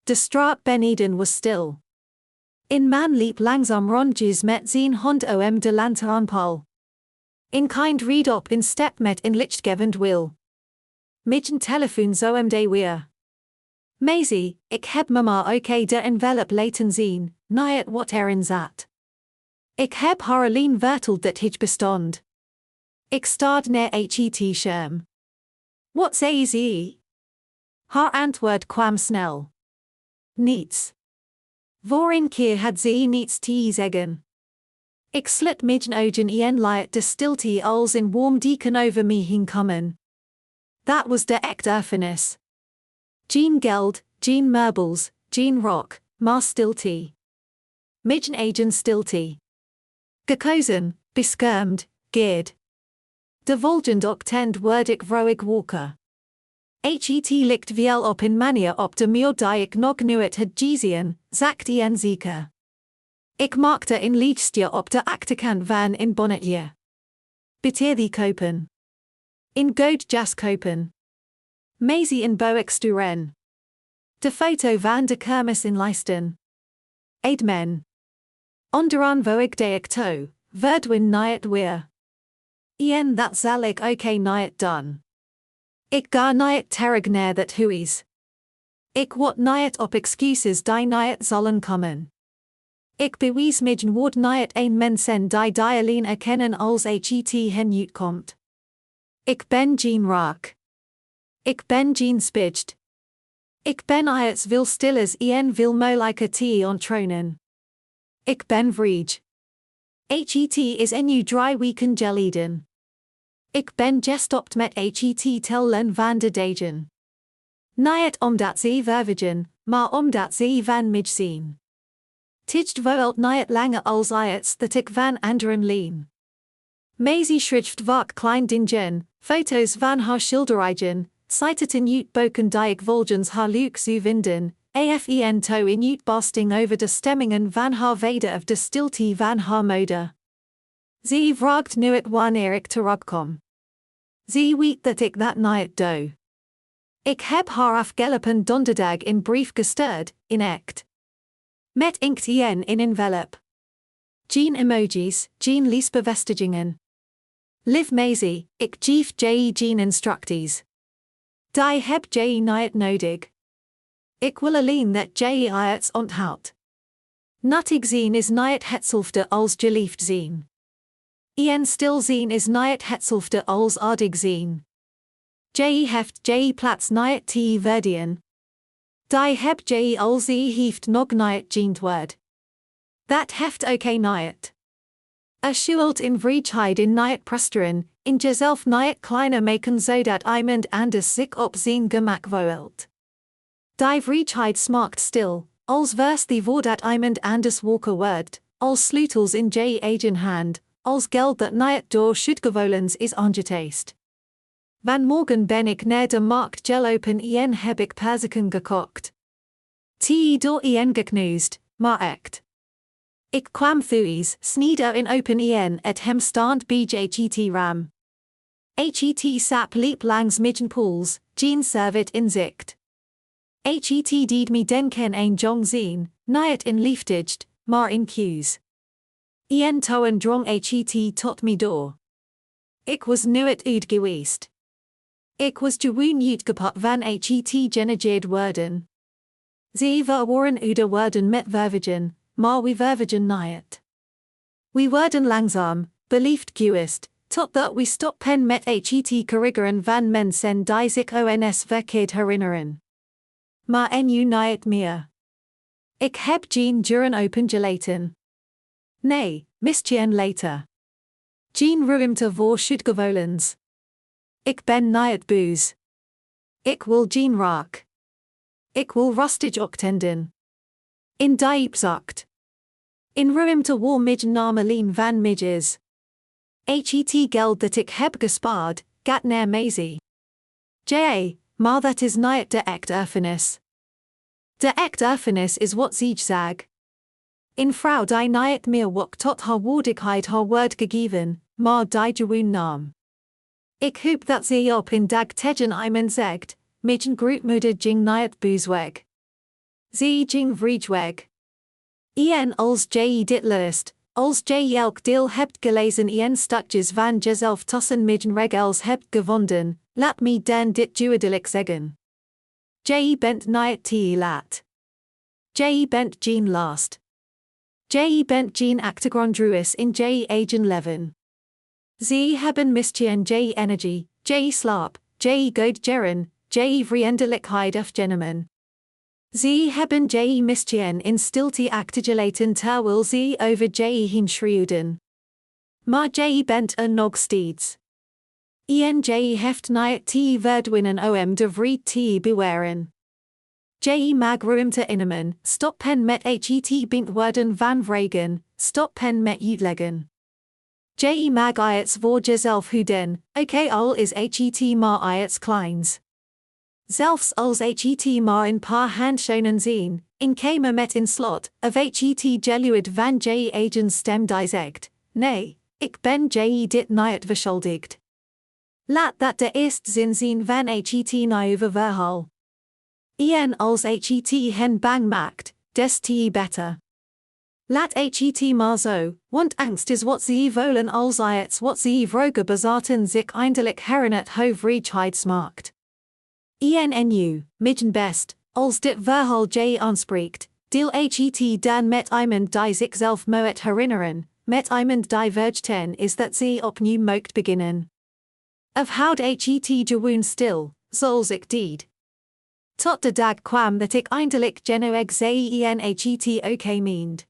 De straat beneden was stil. In man liep langzaam rondjes met zijn hond de lantaarnpaal. In kind reed op in step met in lichtgevend wil. Midden telefoon de weer. Maisie, ik heb mama ook de envelop laten zien, niet wat erin zat. Ik heb haar alleen verteld dat het bestond. Ik staard naar het scherm. Wat zei ze? Haar antwoord kwam snel. Niets. Vorige keer had ze niets te zeggen. Ik slit mijn ogen en liet de stilte als in warm deken over me heen komen. Dat was de echt erfenis. Geen geld, geen meubels, geen rock, maar stilte. Mijn eigen stilte. Gekozen, beschermd, geerd. De volgende ochtend word ik vroeg wakker. Het likt veel op een manier op de muur die ik nog nooit had gezien, zacht en zeker. Ik maakte een liedje op de achterkant van een bonnetje. Beter die kopen. In goud jas kopen. Maisie in boek sturen. De foto van de kermis in lijsten. Mijn. Onderaan ik de ik toe, verdwin niet weer. En dat zal ik ook niet doen. Ik ga niet terug naar dat huis. Ik word niet op excuses die niet zullen komen. Ik bewijs mijn woord niet een mensen die alleen erkennen als het hen uitkomt. Ik ben geen raak. Ik ben geen spijt. Ik ben iets veel stilles en veel moeilijker te onttronen. Ik ben vrij. Het is een nu dry weekend geleden. Ik ben gestopt met het tellen van de dagen. Niet omdat ze vervigen, maar omdat ze van mij zien. Tijdt voelt niet langer als iets dat ik van anderen leen. Maisie schrijft vaak klein dingen, foto's van haar schilderijen, citeten uitboeken die ik volgens haar leuk zou vinden, afen to in uitbarsting over de stemmingen van haar vader of de stilte van haar moeder. Ze vraagt nu het wanneer ik terugkom. Ze weet dat ik dat niet doe. Ik heb haar afgelopen donderdag in brief gestuurd, in echt. Met inkt in envelop. Geen emojis, geen leesbevestigingen. Liv Maisie, ik geef je geen instructies. Die heb je niet nodig. Ik wil alleen dat je iets onthoudt. Nuttig zien is niet hetzelfde als geliefd zien. En stil zien is niet hetzelfde als aardig zien. Je heft je plaats niet te verdien. Die heb je als ze heeft nog niet geend word. Dat heft ook niet. Schuld in vrijheid in niet presteren, in jezelf niet kleiner maken zodat iemand anders zich op zijn gemak voelt. Die vrijheid smaakt stil, als was die voordat iemand anders wakker wordt, als sleutels in je eigen hand, als geld dat niet door schuldgevoelens is aangetast. Vanmorgen ben ik naar de markt gelopen en heb ik perziken gekocht. Door gekneusd, maar echt. Ik kwam thuis, sneeder in open het hem stand bij het ram. Het sap liep langs midden pools, geen servet in zicht. Het deed me denken een jong zien, niet in liefdigd, maar in cues. Ien toen drong het tot me door. Ik was nu het uit geweest. Ik was gewoon uitgeput van het genegeerd worden. Ze waren ouder worden met vervigen, maar we vervigen niet. We worden langzaam, beliefd gewist, totdat we stoppen met het corrigeren van mensen die zich ons verkeerd herinneren. Maar en u niet meer. Ik heb geen duren open gelaten. Nee, misschien later. Geen ruimte voor schuldgevoelens. Ik ben niet boos. Ik wil geen raak. Ik wil rustig octenden. In diepzacht. In ruimte voor midden van midges. Het geld dat ik heb gespaard, gaat naar mezi. Maar dat is niet de echt erfenis. De echt erfenis is wat zij zag. In vrouw die niet meer wok tot haar waardigheid haar woord gegeven, maar die gewoon nam. Ik hoop dat ze op in dag tegen iemand zegt, mijn grootmoeder ging niet boos weg. Ze ging vrij weg. Als je dit lust, als je elk deel hebt gelezen stukjes van jezelf tussen midden regels hebt gevonden, laat me dan dit duidelijk zeggen. Je bent niet te laat. Je bent geen last. Je bent geen achtergrondruis in je eigen leven. Ze hebben misschien je energie, je slaap, je goed geren, je vriendelijkheid afgenomen. Ze hebben je misschien in stilte achtergelaten terwijl ze over je heen schreeuwden. Maar je bent nog steeds. Je heeft niet te verdwijnen om de vrede te bewaren. Je mag ruimte innemen, stoppen met het bent worden van vregen, stoppen met uitleggen. Je mag iets voor jezelf houden, al is het maar iets kleins. Zelfs als het maar een paar handschoenen zien, in kamer met een slot, of het geluid van je eigen stem die zegt, nee, ik ben je dit niet verschuldigd. Laat dat de eerste zin zien van het nieuwe verhaal. Als het hen bang maakt, des te beter. Laat het maar zo, want angst is wat ze voelen als iets wat ze vroeger bezaten zich eindelijk herinnert hoe vrijheid smaakt. En u, midden best, als dit verhaal je aanspreekt, deel het dan met iemand die zichzelf moet herinneren, met iemand die vergeten is dat ze opnieuw mocht beginnen. Of houd het gewoon stil, zoals ik deed. Tot de dag kwam dat ik eindelijk genoeg zei het oké meend.